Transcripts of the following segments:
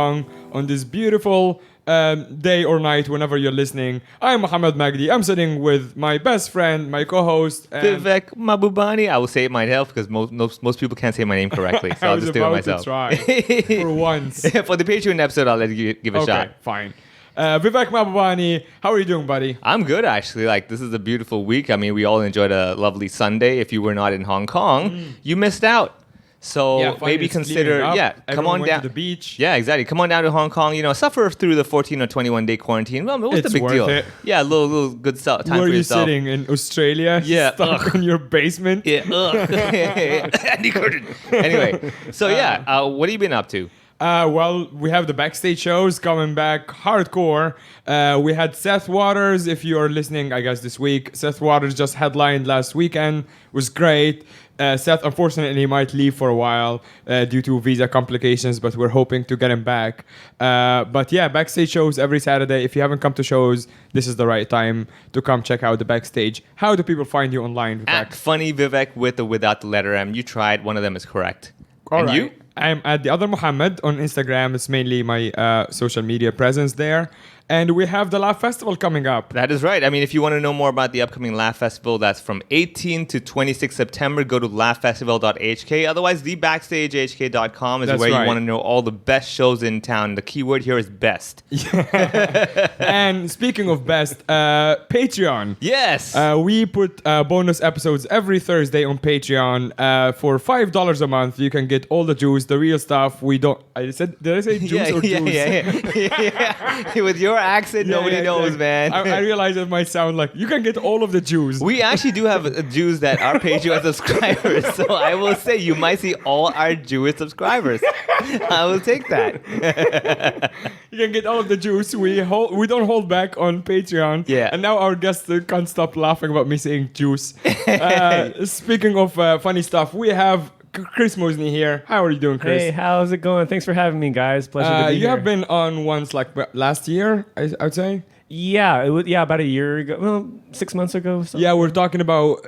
on this beautiful day or night whenever you're listening. I'm Mohammed Magdi. I'm sitting with my best friend, my co-host, Vivek Mabubani. I will say it myself because most people can't say my name correctly, so I'll just do it myself. I was about to try for once. For the Patreon episode, I'll let you give a shot. Okay, fine. Vivek Mabubani, how are you doing, buddy? I'm good, actually. This is a beautiful week. I mean, we all enjoyed a lovely Sunday. If you were not in Hong Kong, you missed out. So maybe consider, come on down to the beach. Yeah, exactly. Come on down to Hong Kong. Suffer through the 14 or 21 day quarantine. Well, what's the big deal? It. Yeah, a little good time for yourself. Were you sitting in Australia? Yeah, stuck in your basement. Yeah. Andy Curtin. Anyway, so what have you been up to? Well, we have the backstage shows coming back hardcore. We had Seth Waters, if you are listening, I guess, this week. Seth Waters just headlined last weekend. It was great. Seth, unfortunately, might leave for a while due to visa complications, but we're hoping to get him back. But yeah, backstage shows every Saturday. If you haven't come to shows, this is the right time to come check out the backstage. How do people find you online, Vivek? At Funny Vivek with or without the letter M. You tried. One of them is correct. All and right. you? I'm at the other Mohammed on Instagram. It's mainly my social media presence there. And we have the Laugh Festival coming up. That is right. I mean, if you want to know more about the upcoming Laugh Festival, that's from 18 to 26 September. Go to laughfestival.hk. Otherwise, thebackstagehk.com is where you want to know all the best shows in town. The keyword here is best. And speaking of best, Patreon. Yes. We put bonus episodes every Thursday on Patreon. For $5 a month, you can get all the juice, the real stuff. Did I say juice or juice? Yeah. With your accent, nobody knows, man. I realize it might sound like you can get all of the Jews. We actually do have Jews that are Patreon subscribers, so I will say you might see all our Jewish subscribers. I will take that. You can get all of the Jews. We don't hold back on Patreon. Yeah. And now our guests can't stop laughing about me saying juice. Speaking of funny stuff, we have Chris Musni here. How are you doing, Chris? Hey, how's it going? Thanks for having me, guys. Pleasure to be here. You have been on once last year, I would say. Yeah, about a year ago. Well, 6 months ago. Yeah, we're talking about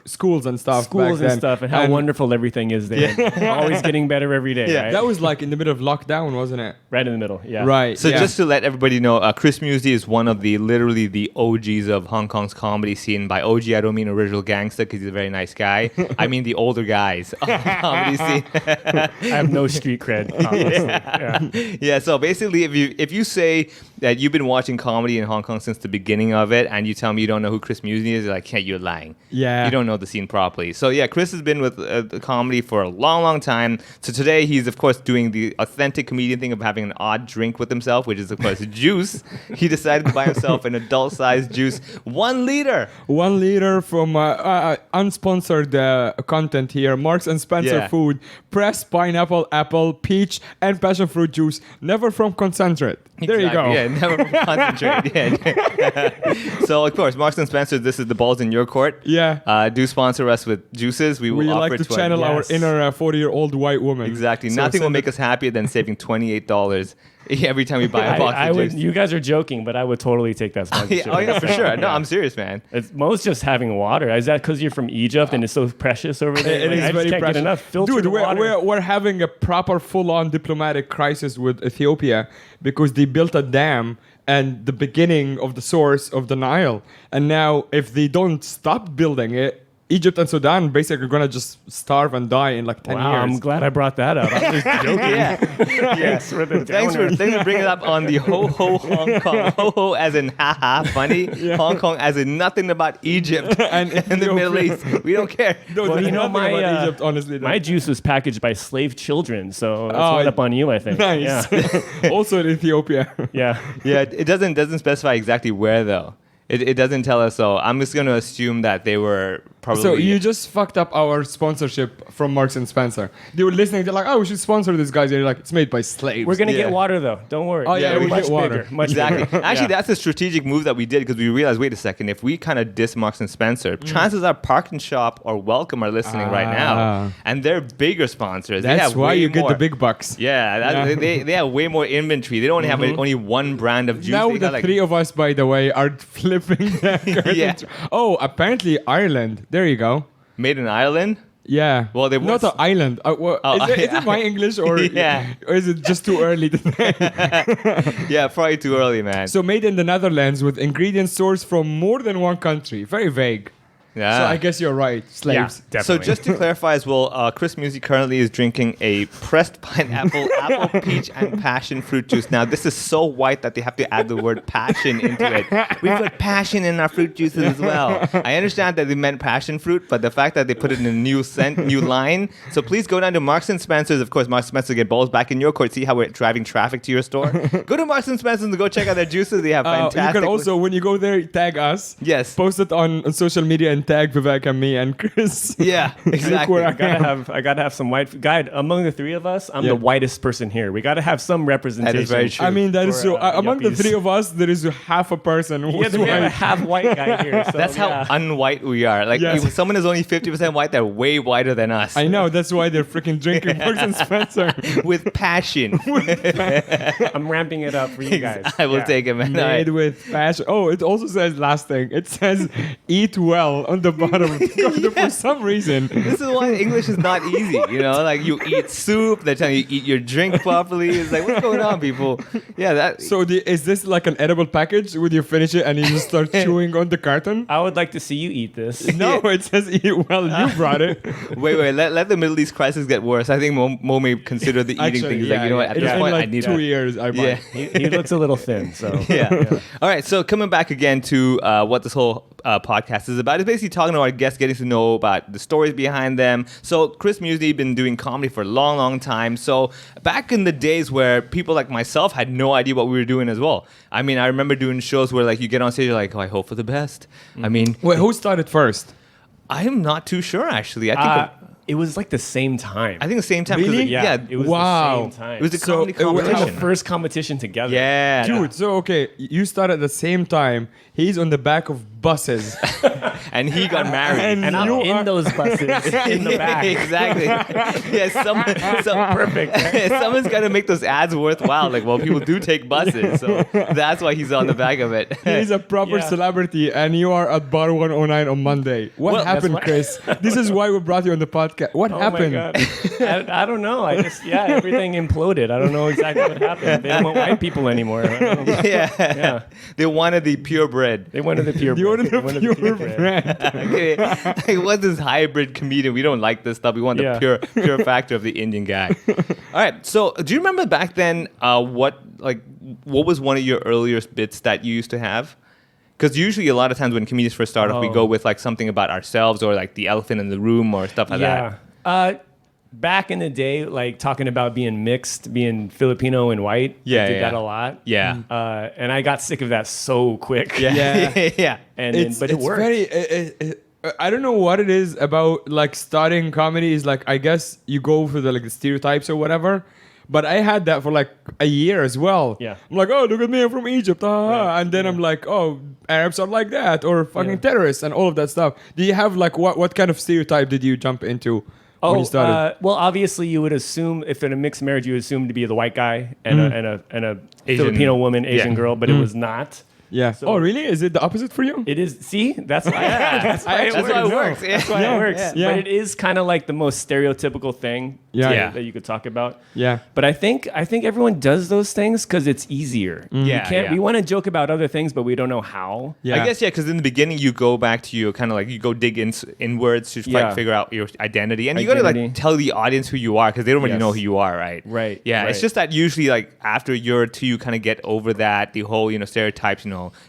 schools and stuff. And how wonderful everything is there. Yeah. Always getting better every day. Yeah, right? that was like in the middle of lockdown, wasn't it? Right in the middle. Yeah. Right. So just to let everybody know, Chris Musni is one of literally the OGs of Hong Kong's comedy scene. By OG, I don't mean original gangster because he's a very nice guy. I mean the older guys of the comedy scene. I have no street cred, honestly. Yeah. So basically, if you say that you've been watching comedy in Hong Kong since the beginning of it, and you tell me you don't know who Chris Musni is, you're like, yeah, you're lying. Yeah. You don't know the scene properly. So yeah, Chris has been with the comedy for a long, long time. So today he's, of course, doing the authentic comedian thing of having an odd drink with himself, which is, of course, juice. He decided to buy himself an adult-sized juice, 1 liter. 1 liter from unsponsored content here. Marks and Spencer food. Pressed pineapple, apple, peach, and passion fruit juice. Never from concentrate. There you go. Yeah, never concentrate. Yeah. So, of course, Marks and Spencer, this is the ball's in your court. Yeah. Do sponsor us with juices. We will offer like to channel our inner 40-year-old white woman. Exactly. So nothing will make us happier than saving $28 every time we buy a box of juice. You guys are joking, but I would totally take that sponsorship. For sure. No, I'm serious, man. It's most just having water. Is that because you're from Egypt and it's so precious over there? It is very can't precious. Get enough filtered Dude, water. we're having a proper full-on diplomatic crisis with Ethiopia because they built a dam and the beginning of the source of the Nile. And now if they don't stop building it, Egypt and Sudan basically are going to just starve and die in like 10 years. I'm glad I brought that up. I was just joking. Thanks for bringing it up on the ho-ho Hong Kong. Ho-ho as in ha-ha, funny. Hong Kong as in nothing about Egypt and the Middle East. We don't care. Well, about Egypt, honestly. My juice was packaged by slave children, so that's right up on you, I think. Nice. Yeah. Also in Ethiopia. Yeah, it doesn't specify exactly where, though. It doesn't tell us, so I'm just going to assume that they were probably... So you just fucked up our sponsorship from Marks and Spencer. They were listening, they're like, oh, we should sponsor this guy. And you're like, it's made by slaves. We're going to get water, though. Don't worry. Oh, yeah, we much get water. Bigger, much exactly. bigger. Actually, that's a strategic move that we did because we realized, wait a second, if we kind of diss Marks and Spencer, chances are Park and Shop or Welcome are listening right now. And they're bigger sponsors. That's why you get the big bucks. Yeah, they have way more inventory. They don't have only one brand of juice. Now the three of us, by the way, are flipping that. Oh, apparently Ireland. There you go. Made in Ireland? Yeah. Well, they not were- an island. Is it my English or Yeah. or is it just too early to say? Yeah, probably too early, man. So made in the Netherlands with ingredients sourced from more than one country. Very vague. Yeah. So I guess you're right. Yeah, Slaves. definitely. So just to clarify as well, Chris Musni currently is drinking a pressed pineapple, apple, peach, and passion fruit juice. Now, this is so white that they have to add the word passion into it. We put passion in our fruit juices as well. I understand that they meant passion fruit, but the fact that they put it in a new line. So please go down to Marks and Spencer's. Of course, Marks and Spencer get balls back in your court. See how we're driving traffic to your store? Go to Marks and Spencer's and go check out their juices. They have fantastic. You can also, when you go there, tag us. Yes. Post it on social media and tag Vivek and me and Chris. Yeah, exactly. where I gotta have some white guy among the three of us. I'm Yeah. the whitest person here. We gotta have some representation. very true. I mean, that is for, so. Among the yuppies. three of us, there is half a person who's Yeah, we have a white. half white guy here. So, That's how yeah. unwhite we are. Like, Yes. if someone is only 50% white, they're way whiter than us. I know. That's why they're freaking drinking Marks and Spencer. With passion. I'm ramping it up for you guys. I will Yeah. take it, man. All Made right. with passion. Oh, it also says last thing. It says eat well on the bottom. For some reason. This is why English is not easy, you know? Like, you eat soup, they're telling you eat your drink properly. It's like, what's going on, people? Yeah, that... So is this like an edible package? Would you finish it and you just start chewing on the carton? I would like to see you eat this. No, it says eat well. You brought it. Wait, let the Middle East crisis get worse. I think Mo may consider the eating thing. He's like, you know what, at It's this been point, like I need 2 to... years. I Yeah. might. He looks a little thin, so Yeah. All right. So coming back again to what this whole podcast is about, is basically talking to our guests, getting to know about the stories behind them. So Chris Musni been doing comedy for a long, long time. So back in the days where people like myself had no idea what we were doing as well. I mean, I remember doing shows where like you get on stage, you're like, oh, I hope for the best. I mean, Wait, who started first? I am not too sure actually. I think it was like the same time. I think the same time. 'cause Really? it- yeah. it was Wow. the same time. It was a So comedy it was We were the competition. first competition together. Yeah. Dude, so okay, you started at the same time. He's on the back of buses. And he got married. And I'm You in are- those buses in the back. Exactly. Yeah, Perfect. someone's got to make those ads worthwhile. Like, well, people do take buses, so that's why he's on the back of it. He's a proper Yeah. celebrity, and you are at Bar 109 on Monday. What Well, happened, that's Chris? This is why we brought you on the podcast. What Oh happened? my God. I don't know. Everything imploded. I don't know exactly what happened. They don't want white people anymore. I don't know. Yeah. They wanted the purebred. They wanted the pure. You wanted They the wanted pure bread. bread. Okay. Like, what's this hybrid comedian? We don't like this stuff. We want the Yeah. pure factor of the Indian guy. All right. So, do you remember back then what was one of your earliest bits that you used to have? Because usually a lot of times when comedians first start off, we Oh. go with like something about ourselves or like the elephant in the room or stuff like that. Back in the day, like talking about being mixed, being Filipino and white. Yeah, I did yeah. that a lot. Yeah. And I got sick of that so quick. Yeah. Yeah. And but it worked. I don't know what it is about like starting comedy is like I guess you go for the stereotypes or whatever. But I had that for like a year as well. Yeah. I'm like, oh, look at me, I'm from Egypt. Right. And then I'm like, oh, Arabs are like that or fucking Yeah. terrorists and all of that stuff. Do you have like what kind of stereotype did you jump into when you started? Well, obviously, you would assume if in a mixed marriage, you would assume to be the white guy and a Asian- Filipino woman, Asian yeah. girl, but it was not. Yeah. So- Oh, really? Is it the opposite for you? It is. See, that's why. That's why I it actually That's why it works. works. Yeah. That's why it works. Yeah. But it is kind of like the most stereotypical thing Yeah. Yeah. that you could talk about. Yeah. But I think everyone does those things because it's easier. Yeah, yeah. We want to joke about other things, but we don't know how. Yeah. I guess, yeah, because in the beginning, you go back to your kind of like, you go dig inwards to Yeah. figure out your identity. And you got to Identity. like tell the audience who you are because they don't really Yes. know who you are, right? Right, Yeah. It's right. just that usually like after a year or two, you kind of get over that, the whole, stereotypes,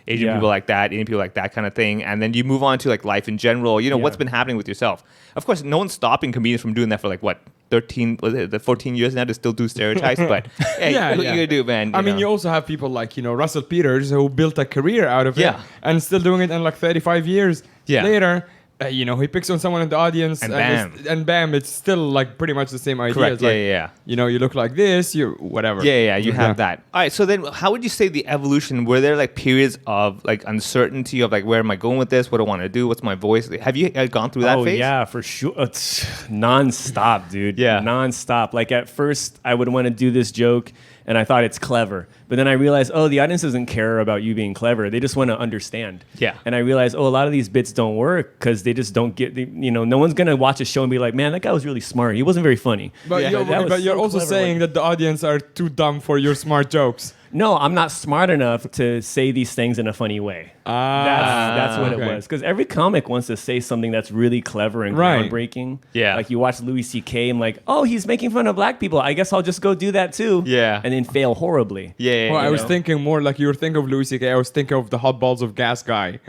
Asian Yeah. people like that, Indian people like that kind of thing. And then you move on to like life in general, what's been happening with yourself. Of course, no one's stopping comedians from doing that for like what? 14 years now to still do stereotypes, but hey, Yeah, what yeah. you gonna do, man? I mean, you also have people like, Russell Peters who built a career out of it Yeah. and still doing it in like 35 years Yeah. later. He picks on someone in the audience And bam, it's still like pretty much the same idea. Correct. It's Yeah, like, yeah, yeah. You look like this, you whatever. Yeah, you Yeah. have that. All right, so then how would you say the evolution, were there like periods of like uncertainty of like, where am I going with this? What do I want to do? What's my voice? Have you gone through that Oh phase? yeah, for sure. It's nonstop, dude. Yeah. Nonstop. Like at first, I would want to do this joke, and I thought it's clever. But then I realized, oh, the audience doesn't care about you being clever. They just want to understand. Yeah. And I realized, oh, a lot of these bits don't work because they just don't get, no one's going to watch a show and be like, man, that guy was really smart. He wasn't very funny. But you're also saying that the audience are too dumb for your smart jokes. No, I'm not smart enough to say these things in a funny way. That's what it was. Because every comic wants to say something that's really clever and groundbreaking. Yeah. Like you watch Louis C.K. and like, oh, he's making fun of black people. I guess I'll just go do that too. Yeah. And then fail horribly. Yeah. Well, I was thinking more like you were thinking of Louis C.K. I was thinking of the hot balls of gas guy.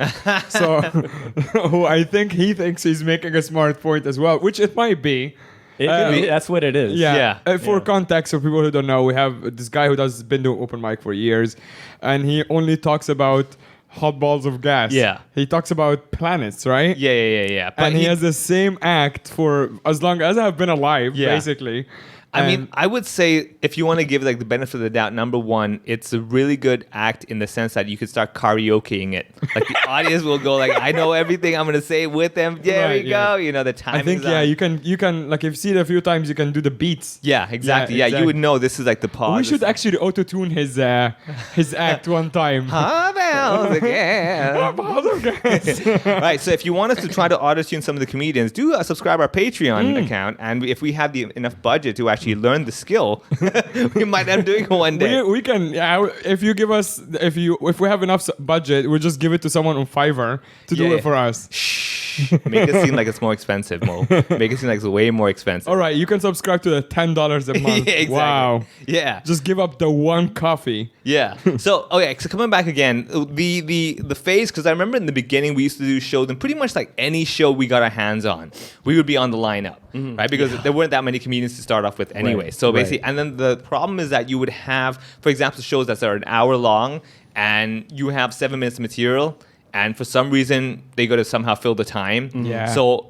So who I think he thinks he's making a smart point as well, which it might be. That's what it is. Yeah. For context, for people who don't know, we have this guy who has been doing open mic for years, and he only talks about hot balls of gas. Yeah. He talks about planets, right? Yeah. But And he has the same act for as long as I've been alive, basically. I mean, I would say if you want to give like the benefit of the doubt, number one, it's a really good act in the sense that you could start karaokeing it. Like the audience will go like, I know everything. I'm gonna say it with them. There we go. You know, the timing. I think you can like if you see it a few times, you can do the beats. Yeah, exactly. Yeah, you would know this is like the pause. We should actually auto-tune his act one time. Hot balls again. Hot balls of gas. Right. So if you want us to try to auto-tune some of the comedians, do subscribe our Patreon account, and if we have enough budget to actually learn the skill, we might end up doing it one day. We can, if you give us, if we have enough budget, we'll just give it to someone on Fiverr to do it for us. Shh. Make it seem like it's more expensive, Mo. Make it seem like it's way more expensive. All right, you can subscribe to the $10 a month. Yeah, exactly. Wow. Yeah. Just give up the one coffee. Yeah. So coming back again, the phase, because I remember in the beginning we used to do shows, and pretty much like any show we got our hands on, we would be on the lineup, right? Because there weren't that many comedians to start off with anyway. Right. So basically, and then the problem is that you would have, for example, shows that are an hour long, and you have 7 minutes of material. And for some reason, they got to somehow fill the time. Yeah. So,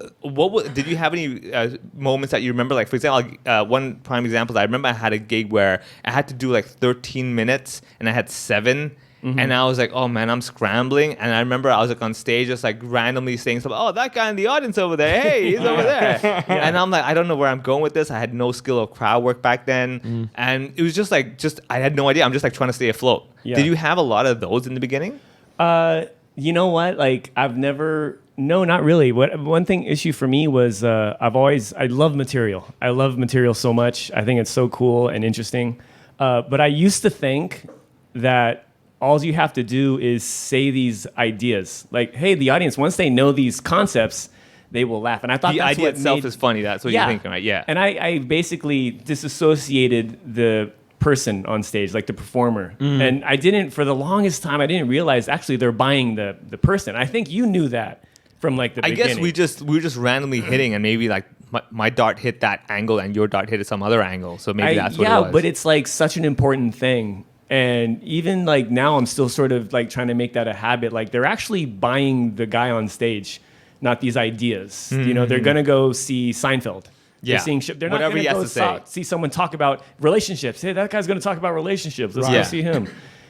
did you have any moments that you remember? Like, for example, one prime example is I remember I had a gig where I had to do like 13 minutes, and I had 7. And I was like, oh man, I'm scrambling. And I remember I was like on stage just like randomly saying something, oh, that guy in the audience over there, hey, he's over there. And I'm like, I don't know where I'm going with this. I had no skill of crowd work back then. And it was just I had no idea. I'm just like trying to stay afloat. Yeah. Did you have a lot of those in the beginning? You know what? Like no, not really. One issue for me was I love material. I love material so much. I think it's so cool and interesting. But I used to think that all you have to do is say these ideas. Like, hey, the audience, once they know these concepts, they will laugh. And I thought the that's idea what itself is funny. That's what you're thinking, right? Yeah. And I basically disassociated the person on stage, like the performer. And I didn't, for the longest time, I didn't realize actually they're buying the person. I think you knew that from like the beginning. I guess we were just randomly hitting, and maybe like my dart hit that angle and your dart hit some other angle. So maybe that's what it was. Yeah, but it's like such an important thing. And even like now I'm still sort of like trying to make that a habit. Like they're actually buying the guy on stage, not these ideas. You know, they're going to go see Seinfeld. Yeah. They're not going to go see someone talk about relationships. Hey, that guy's going to talk about relationships. Let's go see him.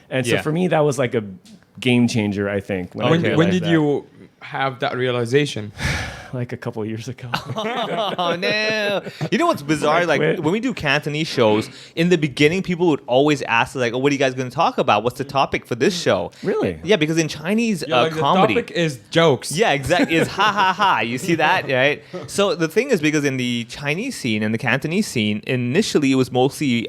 And so for me, that was like a game changer, I think. When did you have that realization? Like a couple of years ago. Oh no! You know what's bizarre? Like when we do Cantonese shows, in the beginning, people would always ask, like, "Oh, what are you guys going to talk about? What's the topic for this show?" Really? Yeah, because in Chinese The comedy, topic is jokes. yeah, exactly, is ha ha ha. You see that, right? So the thing is, because in the Chinese scene and the Cantonese scene, initially it was mostly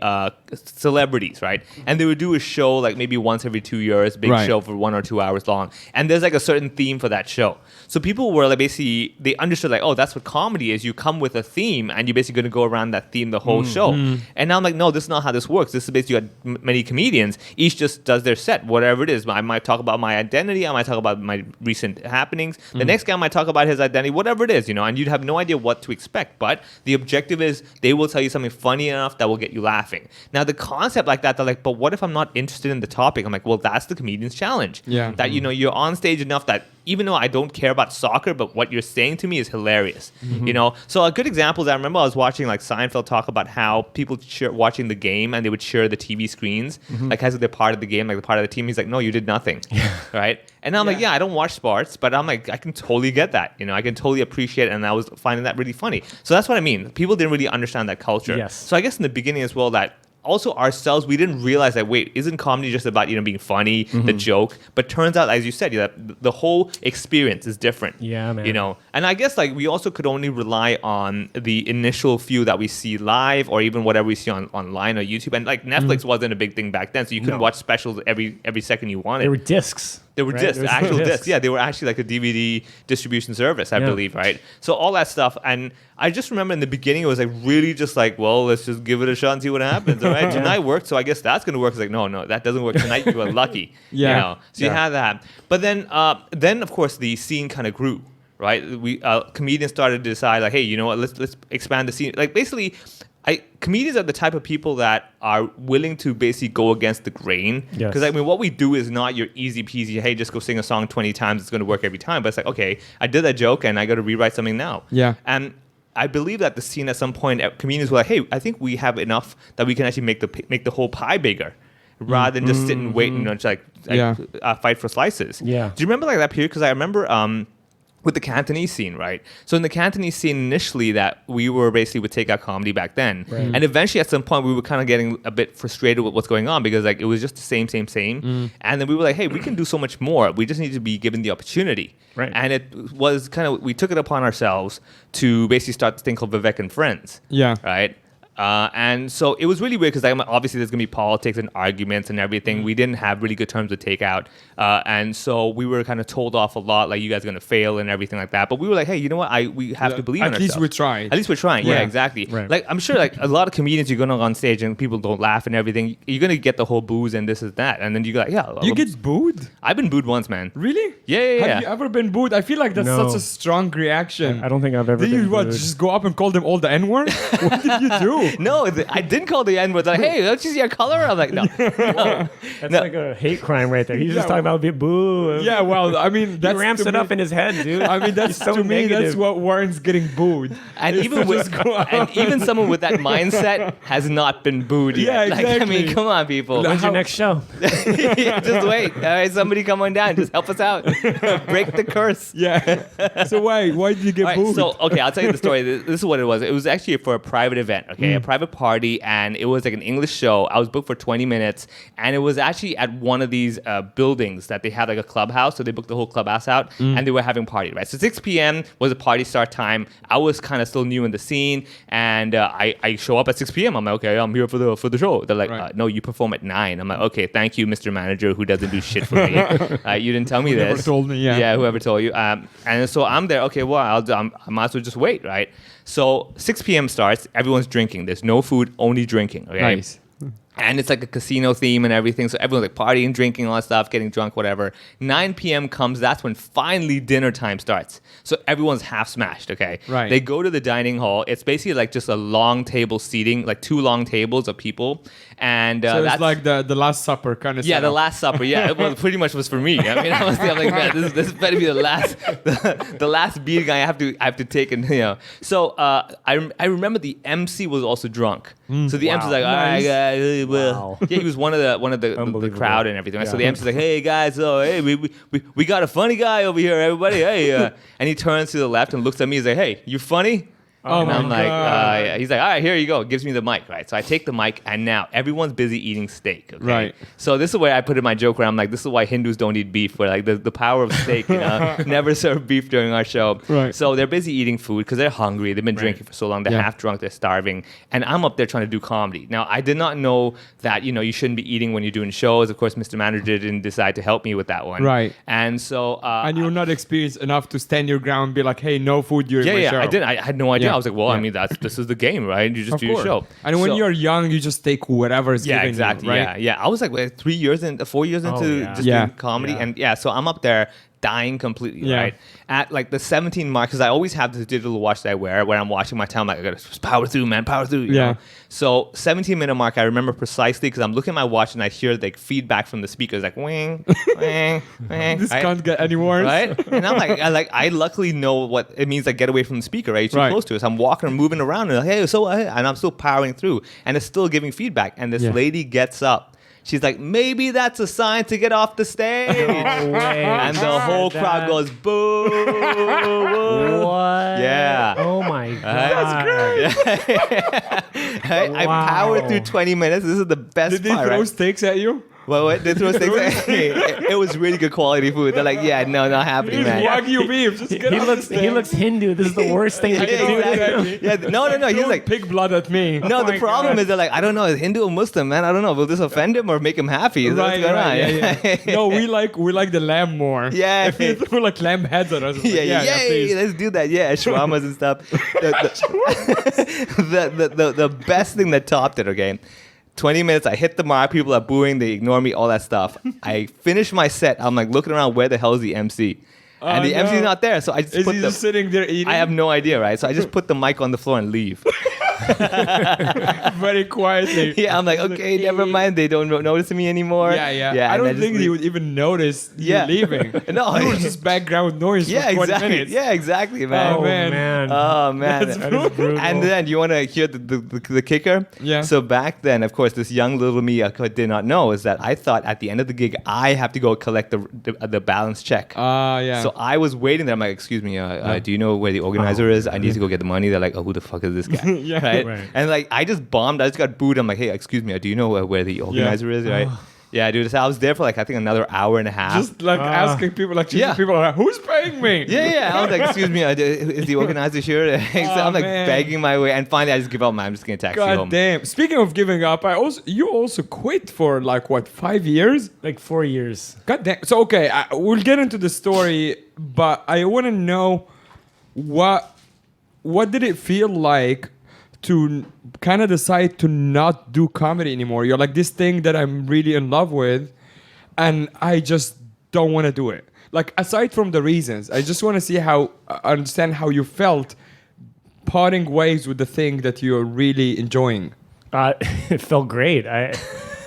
celebrities, right? And they would do a show like maybe once every 2 years, big show for 1 or 2 hours long, and there's like a certain theme for that show. So people were like basically they understood like, oh, that's what comedy is. You come with a theme and you're basically going to go around that theme the whole show. And now I'm like, no, this is not how this works. This is basically you got many comedians. Each just does their set, whatever it is. I might talk about my identity. I might talk about my recent happenings. The next guy might talk about his identity, whatever it is, you know, and you'd have no idea what to expect. But the objective is they will tell you something funny enough that will get you laughing. Now, the concept like that, they're like, but what if I'm not interested in the topic? I'm like, well, that's the comedian's challenge. Yeah. That, you know, you're on stage enough that even though I don't care about soccer, but what you're saying to me is hilarious, you know? So a good example is I remember I was watching like Seinfeld talk about how people watching the game and they would share the TV screens, like as if they're part of the game, like the part of the team. He's like, no, you did nothing, right? And I'm like, yeah, I don't watch sports, but I'm like, I can totally get that, you know? I can totally appreciate it, and I was finding that really funny. So that's what I mean. People didn't really understand that culture. Yes. So I guess in the beginning as well that also ourselves, we didn't realize that, wait, isn't comedy just about, being funny, the joke? But turns out, as you said, that the whole experience is different. Yeah, man. And I guess like we also could only rely on the initial few that we see live or even whatever we see online or YouTube. And like Netflix wasn't a big thing back then, so you couldn't watch specials every second you wanted. There were discs. There were discs, actual discs. Yeah, they were actually like a DVD distribution service, I believe, right? So all that stuff. And I just remember in the beginning, it was like really just like, well, let's just give it a shot and see what happens. All right, tonight worked, so I guess that's going to work. It's like, no, that doesn't work tonight. You were lucky. So you had that. But then of course, the scene kind of grew, right? We comedians started to decide like, hey, you know what? Let's expand the scene. Like basically, comedians are the type of people that are willing to basically go against the grain. Because I mean, what we do is not your easy peasy, hey, just go sing a song 20 times, it's going to work every time. But it's like, okay, I did that joke and I got to rewrite something now. Yeah. And I believe that the scene at some point, comedians were like, hey, I think we have enough that we can actually make the whole pie bigger, rather than just sit and wait and fight for slices. Yeah. Do you remember like that period? Because I remember with the Cantonese scene, right? So in the Cantonese scene initially, that we were basically with Takeout Comedy back then, and eventually at some point we were kind of getting a bit frustrated with what's going on because like it was just the same, and then we were like, hey, we can do so much more. We just need to be given the opportunity, right? And it was kind of, we took it upon ourselves to basically start this thing called Vivek and Friends, right? And so it was really weird because obviously there's going to be politics and arguments and everything. We didn't have really good terms with Takeout. And so we were kind of told off a lot, like, you guys are going to fail and everything like that. But we were like, hey, you know what? We have to believe in ourselves. At least we're trying. At least we're trying. Yeah, exactly. Right. Like, I'm sure like a lot of comedians, you're going to go on stage and people don't laugh and everything. You're going to get the whole booze and this is that. And then you go like, yeah. You get booed? I've been booed once, man. Really? Yeah. Have you ever been booed? I feel like that's such a strong reaction. I don't think I've ever Did been you booed. just go up and call them all the N-word? What did you do? No, I didn't call the N-word. Like, hey, don't you see our color? I'm like, no. That's like a hate crime right there. He's just talking about boo. Yeah, well, I mean, He ramps it up in his head, dude. I mean, that's so to me, negative. that's what warrants getting booed. And even someone with that mindset has not been booed yet. Yeah, exactly. Like, I mean, come on, people. When's your next show? Just wait. All right, somebody come on down. Just help us out. Break the curse. Yeah. So why did you get All right, booed? so, okay, I'll tell you the story. This is what it was. It was actually for a private event, okay? A private party, and it was like an English show. I was booked for 20 minutes, and it was actually at one of these buildings that they had like a clubhouse, so they booked the whole clubhouse out, and they were having party, right? So 6 p.m. was a party start time. I was kind of still new in the scene, and I show up at 6 p.m. I'm like, okay, I'm here for the show. They're like, no, you perform at 9. I'm like, okay, thank you, Mr. Manager, who doesn't do shit for me. You didn't tell me this. Whoever told me, Yeah, whoever told you. And so I'm there, okay, well, I might as well just wait, right? So 6 p.m. starts, everyone's drinking. There's no food, only drinking, okay? Nice. And it's like a casino theme and everything. So everyone's like partying, drinking, all that stuff, getting drunk, whatever. 9 p.m. comes. That's when finally dinner time starts. So everyone's half smashed, okay? Right. They go to the dining hall. It's basically like just a long table seating, like 2 long tables of people. And So that's it's like the Last Supper kind of the Last Supper. Yeah, well, pretty much was for me. I mean, honestly, I'm like, man, this better be the last beating I have to take, and So I remember the MC was also drunk. So the MC was like, all right, guys, Wow. yeah, he was one of the crowd and everything. Right? So the MC's like, hey guys, hey, we got a funny guy over here, everybody. Hey, and he turns to the left and looks at me. He's like, hey, you funny? Oh and my I'm like, God. yeah. He's like, all right, here you go. Gives me the mic, right? So I take the mic, and now everyone's busy eating steak. Okay? Right. So this is where I put in my joke where I'm like, this is why Hindus don't eat beef. Where like the power of steak, never serve beef during our show. Right. So they're busy eating food because they're hungry. They've been drinking for so long. They're half drunk. They're starving. And I'm up there trying to do comedy. Now I did not know that you shouldn't be eating when you're doing shows. Of course, Mr. Manager didn't decide to help me with that one. Right. And so and you were not experienced enough to stand your ground and be like, hey, no food during my show. I didn't. I had no idea. Yeah. I was like, well, I mean, this is the game, right? You just do your show. And when So- you're young, you just take whatever is given exactly. you, right? Yeah. I was like 4 years into just Yeah. doing comedy, Yeah. and so I'm up there dying completely, Yeah. right? At like the 17 mark, because I always have this digital watch that I wear when I'm watching my time. Like, I gotta just power through, man, power through. You know? So 17-minute mark, I remember precisely because I'm looking at my watch and I hear like feedback from the speakers, like wing, wing, wing. This right? can't get any worse. Right? And I'm like, I luckily know what it means, like get away from the speaker, right? You're too Right. close to it. So I'm walking and moving around and like, hey, and I'm still powering through and it's still giving feedback. And this lady gets up She's like, maybe that's a sign to get off the stage. No way. And the whole crowd goes, boo. Woo. What? Yeah. Oh my god. That's great. I powered through 20 minutes. This is the best Did they part, throw right? steaks at you? What? They throw steaks at me. It was really good quality food. They're like, yeah, no, not happening, man. Wagyu beef. Just get He off looks the stage. he looks Hindu. This is the worst thing they Yeah, could do. exactly. Yeah, no. He's Throwing like, pig blood at me. no, the my problem God. is they're like, I don't know, is Hindu or Muslim, man? I don't know. Will this offend him or make him happy? Is that what's Right, going right, on? yeah. No, we like the lamb more. Yeah. If you throw like lamb heads at us, it's like, Yeah, please. let's do that. Yeah, shawarmas and stuff. The best thing that topped it, okay? 20 minutes, I hit the mark, people are booing, they ignore me, all that stuff. I finish my set, I'm like looking around, where the hell is the MC? And the MC's not there, so I just Is put he the... just sitting there eating? I have no idea, right? So I just put the mic on the floor and leave. very quietly. Yeah, I'm like, okay, never mind. They don't notice me anymore. Yeah. I don't think they would even notice you Yeah. leaving. No. It was just background noise Yeah, for 20 exactly. minutes. Yeah, exactly, man. Oh, man. Oh man, That's That is brutal. And then you want to hear the kicker? Yeah. So back then, of course, this young little me did not know is that I thought at the end of the gig I have to go collect the balance check. Yeah. So I was waiting there. I'm like, excuse me, do you know where the organizer is? I need to go get the money. They're like, oh, who the fuck is this guy? Yeah. Right. And like, I just bombed. I just got booed. I'm like, hey, excuse me, do you know where the organizer is? Right? Yeah, dude. So I was there for like, I think another hour and a half. just like asking people, like chasing Yeah. people, like, who's paying me? Yeah. I was like, excuse me, is the organizer here? So I'm like man. begging my way. And finally, I just give up. I'm just going to taxi God home. damn. Speaking of giving up, you also quit for like what, 5 years? Like 4 years. God damn. So okay, we'll get into the story, but I want to know what did it feel like to kind of decide to not do comedy anymore? You're like, this thing that I'm really in love with, and I just don't want to do it. Like, aside from the reasons, I just want to see understand how you felt parting ways with the thing that you're really enjoying. It felt great.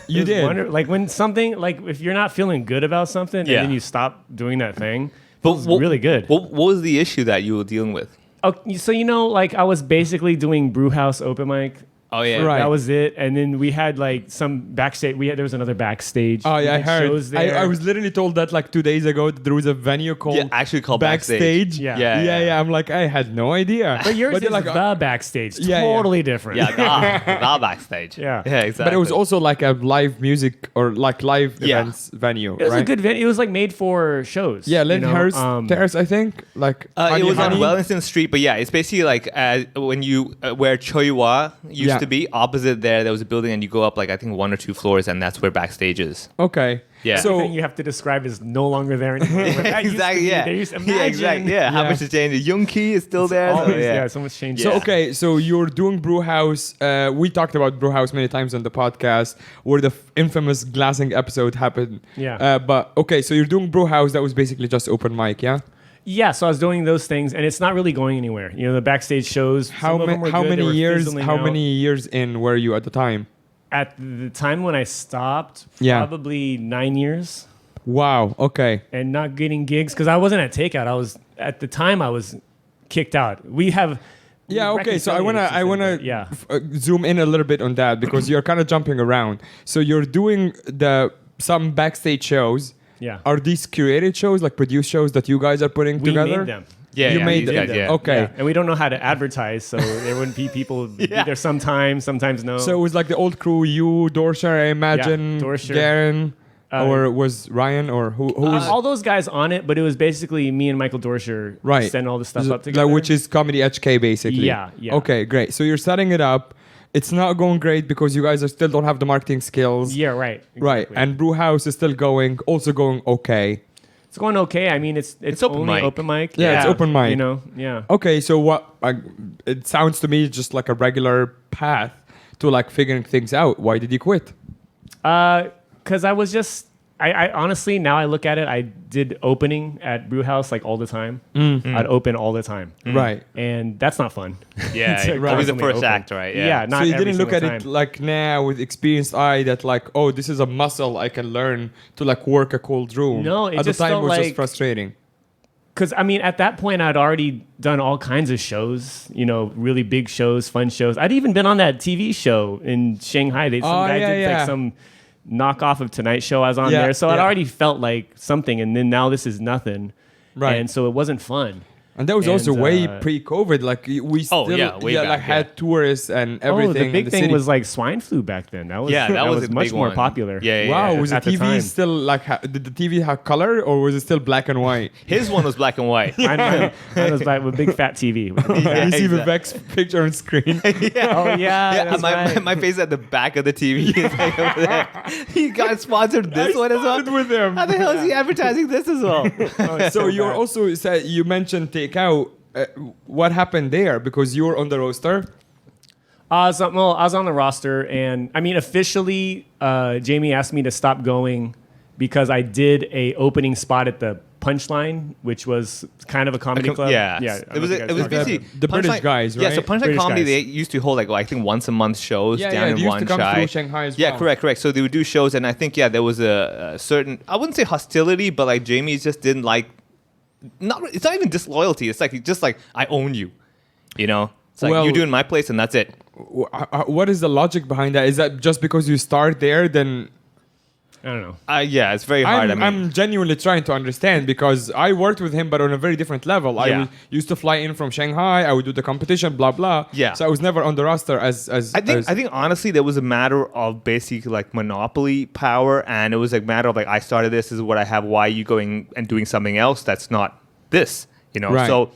You was did. like when something, like if you're not feeling good about something Yeah. and then you stop doing that thing, But it was really good. What was the issue that you were dealing with? Oh, so like I was basically doing brew house open mic. Oh, yeah. Right. That was it. And then we had like some backstage. There was another backstage. Oh yeah, I like, heard. shows there. I was literally told that like 2 days ago that there was a venue called Yeah, actually called Backstage. Yeah. Yeah. I'm like, I had no idea. But yours they're is like, the backstage. Yeah, yeah. Totally different. Yeah, the backstage. Yeah. Exactly. but it was also like a live music or like live Yeah. events venue, It was right? a good venue. It was like made for shows. Yeah, Lynn you know? Harris Terrace, I think. Like it was on Honey. Wellington Street, but yeah, it's basically like when you where Choiwa used Yeah. to be. Opposite there was a building, and you go up like I think 1 or 2 floors, and that's where backstage is. Okay. Yeah. So Everything you have to describe is no longer there anymore. But that used to Exactly. be Yeah. there. Yeah. Imagine. Exactly. Yeah. How Yeah. much has changed? Young Key is still there. so Always, yeah. yeah, so much changed. So Yeah. okay, so you're doing brew house. We talked about brew house many times on the podcast, where the infamous glassing episode happened. Yeah. But okay, so you're doing brew house. That was basically just open mic, yeah. Yeah, so I was doing those things, and it's not really going anywhere. You know, the backstage shows. How some of them were how good, they many were years? fizzling How out. many years in were you at the time? At the time when I stopped, Yeah. probably 9 years, Wow. Okay. and not getting gigs because I wasn't at Takeout. I was at the time I was kicked out. We have. Yeah. Okay. So I wanna Yeah. zoom in a little bit on that because you're kind of jumping around. So you're doing some backstage shows. Yeah. Are these curated shows, like produced shows that you guys are putting We together? made them. Yeah. You yeah, made these them. guys, yeah. Okay. Yeah, and we don't know how to advertise, so there wouldn't be people be there sometimes no. So it was like the old crew, you, Dorsher, I imagine, Dorsher. Garen, or was Ryan, or who was all those guys on it, but it was basically me and Michael Dorsher right? setting all the stuff up Like, together. which is comedy.hk basically. Yeah, yeah. Okay, great. So you're setting it up. It's not going great because you guys still don't have the marketing skills. yeah, right, Right. exactly. And Brew House is still going, also going okay. It's going okay. I mean, it's open only mic. open mic. Yeah, it's open mic. You know, yeah. Okay, so it sounds to me just like a regular path to like figuring things out. Why did you quit? Because I was just, I honestly, now I look at it, I did opening at Brew House like all the time. I'd open all the time. Right. And that's not fun. Yeah. To Always the constantly first open. act, right? Yeah, not So you every didn't look at single it time. like now with experienced eye that like, oh, this is a muscle I can learn to like work a cold room. No, it at just the time felt it was just like- frustrating. Because, I mean, at that point, I'd already done all kinds of shows, you know, really big shows, fun shows. I'd even been on that TV show in Shanghai. Some Oh, guy yeah, did yeah. like some knockoff of Tonight Show I was on Yeah, there. So I'd yeah. already felt like something, and then now this is nothing. Right. And so it wasn't fun. And that was also And, way pre-COVID. Like we still, way back, like had tourists and everything. Oh, the in big thing city. was like swine flu back then. That was that was a much big more one. popular. Yeah, Wow, was the at the TV time. still like? Did the TV have color or was it still black and white? His one was black and white. Mine was like with big fat TV. With big fat- You see exactly. Vivek's picture on screen. Oh yeah, Yeah, that's my, right. my face at the back of the TV is like over there. He got sponsored this one as well. started with him. How the hell is he advertising this as well? So you're also said you mentioned takeout. What happened there? Because you were on the roster. I was on the roster, and I mean, officially, Jamie asked me to stop going because I did a opening spot at the Punchline, which was kind of a comedy club. Yeah, yeah. It was basically The British guys, Yeah, so right? Punchline British Comedy guys. they used to hold like I think once a month shows Yeah, down yeah, in they used to come Wan Chai. through Shanghai as Yeah, well. correct. So they would do shows, and I think there was a certain I wouldn't say hostility, but like Jamie just didn't like. It's not even disloyalty. It's like just like I own you, you know. It's like Well- you do in my place, and that's it. What is the logic behind that? Is that just because you start there, then I don't know. Yeah, it's very hard. I'm genuinely trying to understand because I worked with him, but on a very different level. I Yeah. used to fly in from Shanghai. I would do the competition, blah blah. Yeah. So I was never on the roster as. I think honestly there was a matter of basically like monopoly power, and it was a matter of like I started this is what I have. Why are you going and doing something else that's not this? You know. Right. So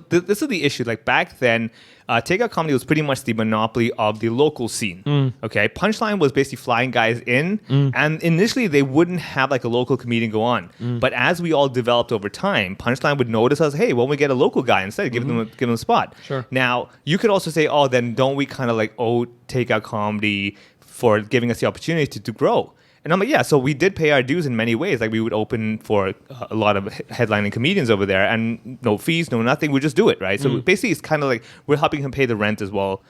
this is the issue. Like back then, takeout comedy was pretty much the monopoly of the local scene. Okay, Punchline was basically flying guys in, and initially they wouldn't have like a local comedian go on. But as we all developed over time, Punchline would notice us. Hey, why don't we get a local guy instead? Give them a spot. Sure. Now you could also say, oh, then don't we kind of like owe takeout comedy for giving us the opportunity to grow? And I'm like, yeah, so we did pay our dues in many ways. Like we would open for a lot of headlining comedians over there and no fees, no nothing. We just do it, right? So basically it's kind of like we're helping him pay the rent as well.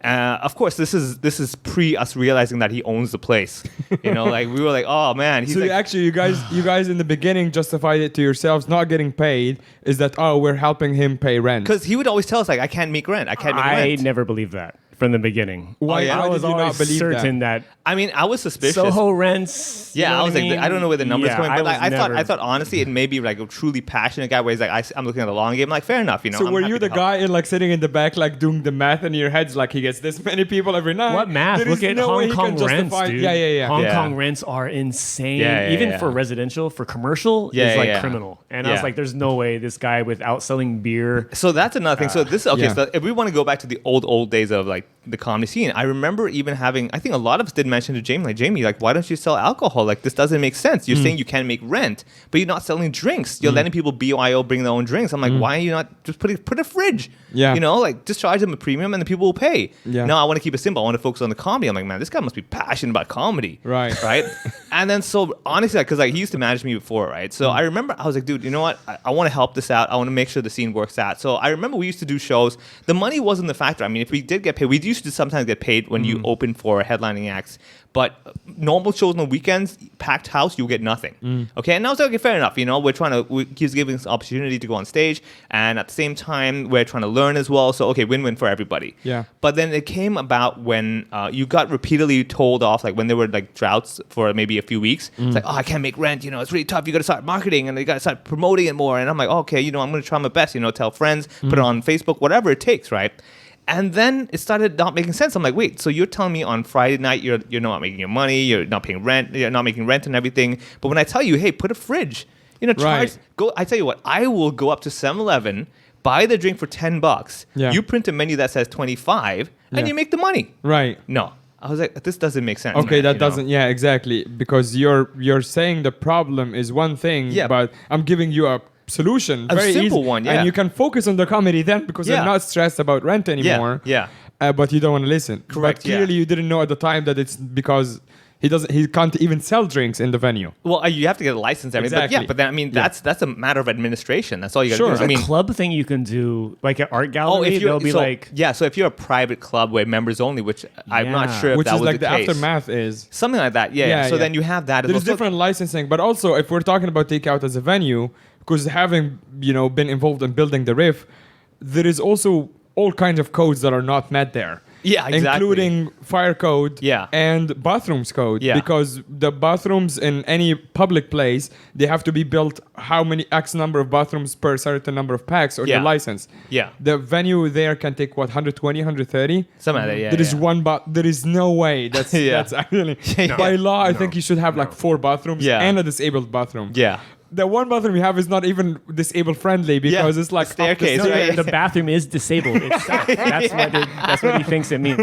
Of course, this is pre us realizing that he owns the place. You know, like we were like, oh man. He's So like, actually, you guys in the beginning justified it to yourselves not getting paid. Is that we're helping him pay rent? because he would always tell us like, I can't make rent. I can't make I rent. never believed that from the beginning. Why, yeah? why I was did you not always believe certain that, I mean, I was suspicious. Soho rents. you Yeah, know I was what like, I don't know where the numbers Yeah, coming, but like, was I thought honestly, it may be like a truly passionate guy where he's like, I'm looking at the long game. Like, fair enough, you know. So I'm were happy you to the help. guy in like sitting in the back like doing the math in your heads like he gets this many people every night? What math? There is Look at no way Hong he Kong can rents, justify- dude. Yeah. Hong Yeah. Kong rents are insane. Yeah, Even yeah. for residential, for commercial, Yeah, is like yeah. criminal. And I was Yeah. like, there's no way this guy without selling beer. So that's another thing. So this okay. yeah. So if we want to go back to the old days of like the comedy scene, I remember even having. I think a lot of us did mention to Jamie, like Jamie, like why don't you sell alcohol? Like this doesn't make sense. You're saying you can't make rent, but you're not selling drinks. You're letting people BYO bring their own drinks. I'm like, why are you not just put a fridge? Yeah. You know, like just charge them a premium and the people will pay. Yeah. No, I want to keep it simple. I want to focus on the comedy. I'm like, man, this guy must be passionate about comedy. Right. Right. And then so honestly, because like he used to manage me before, right? So I remember I was like, dude, you know what? I want to help this out. I want to make sure the scene works out. So I remember we used to do shows. The money wasn't the factor. I mean, if we did get paid, we used to sometimes get paid when you open for headlining acts. But normal shows on the weekends, packed house, you'll get nothing. Okay, and I was like, okay, fair enough. You know, he's giving us opportunity to go on stage, and at the same time, we're trying to learn as well. So okay, win-win for everybody. Yeah. But then it came about when you got repeatedly told off, like when there were like droughts for maybe a few weeks. It's like, oh, I can't make rent. You know, it's really tough. You got to start marketing and you got to start promoting it more. And I'm like, okay, you know, I'm going to try my best. You know, tell friends, put it on Facebook, whatever it takes, right? And then it started not making sense. I'm like, wait, so you're telling me on Friday night you're not making your money, you're not paying rent, you're not making rent and everything. But when I tell you, hey, put a fridge, you know, charge, Right. go. I tell you what, I will go up to 7-Eleven, buy the drink for $10. Yeah. You print a menu that says 25, and Yeah. you make the money. Right. No, I was like, this doesn't make sense. Okay, man, that you know? doesn't. Yeah, exactly. Because you're saying the problem is one thing, Yeah. but I'm giving you a solution, A very simple easy, one, yeah. and you can focus on the comedy then because Yeah. you're not stressed about rent anymore. Yeah. But you don't want to listen. Correct, But clearly, yeah. you didn't know at the time that it's because he can't even sell drinks in the venue. Well, you have to get a license and everything. Exactly. But then, I mean, Yeah. that's a matter of administration. That's all you got to Sure. do. There's I mean, a club thing you can do, like an art oh, gallery. if you're They'll be so, like, yeah. So if you're a private club where members only, which I'm not Yeah. sure if Which that is was like the case. aftermath is. Something like that, yeah. So then you have that as There's well. So- different licensing, but also if we're talking about takeout as a venue, because having been involved in building the riff, there is also all kinds of codes that are not met there. Yeah, exactly. including fire code Yeah. and bathrooms code. Yeah. Because the bathrooms in any public place, they have to be built how many X number of bathrooms per certain number of packs on Yeah. your license. Yeah. The venue there can take, 120, 130? Something like that, yeah. There is yeah. one there is no way. That's Yeah. that's actually Yeah. by law. I No. think you should have like 4 bathrooms Yeah. and a disabled bathroom. Yeah. The one bathroom you have is not even disabled friendly because it's like The staircase, up the right? The bathroom is disabled. That's what he thinks it means.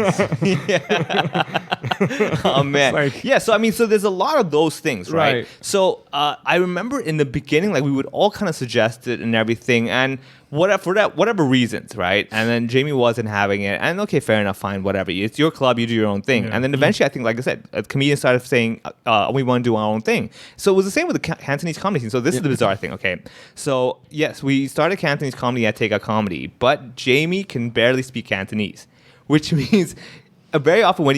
Oh man, Like- yeah. So I mean, so there's a lot of those things, right? Right. So I remember in the beginning, like we would all kind of suggest it and everything, and whatever reasons, right? And then Jamie wasn't having it, and okay, fair enough, fine, whatever. It's your club, you do your own thing. Yeah. And then eventually, I think, like I said, a comedian started saying, we want to do our own thing. So it was the same with the Cantonese comedy scene. So this is the bizarre thing, okay? So yes, we started Cantonese comedy at Takeout Comedy, but Jamie can barely speak Cantonese, which means very often when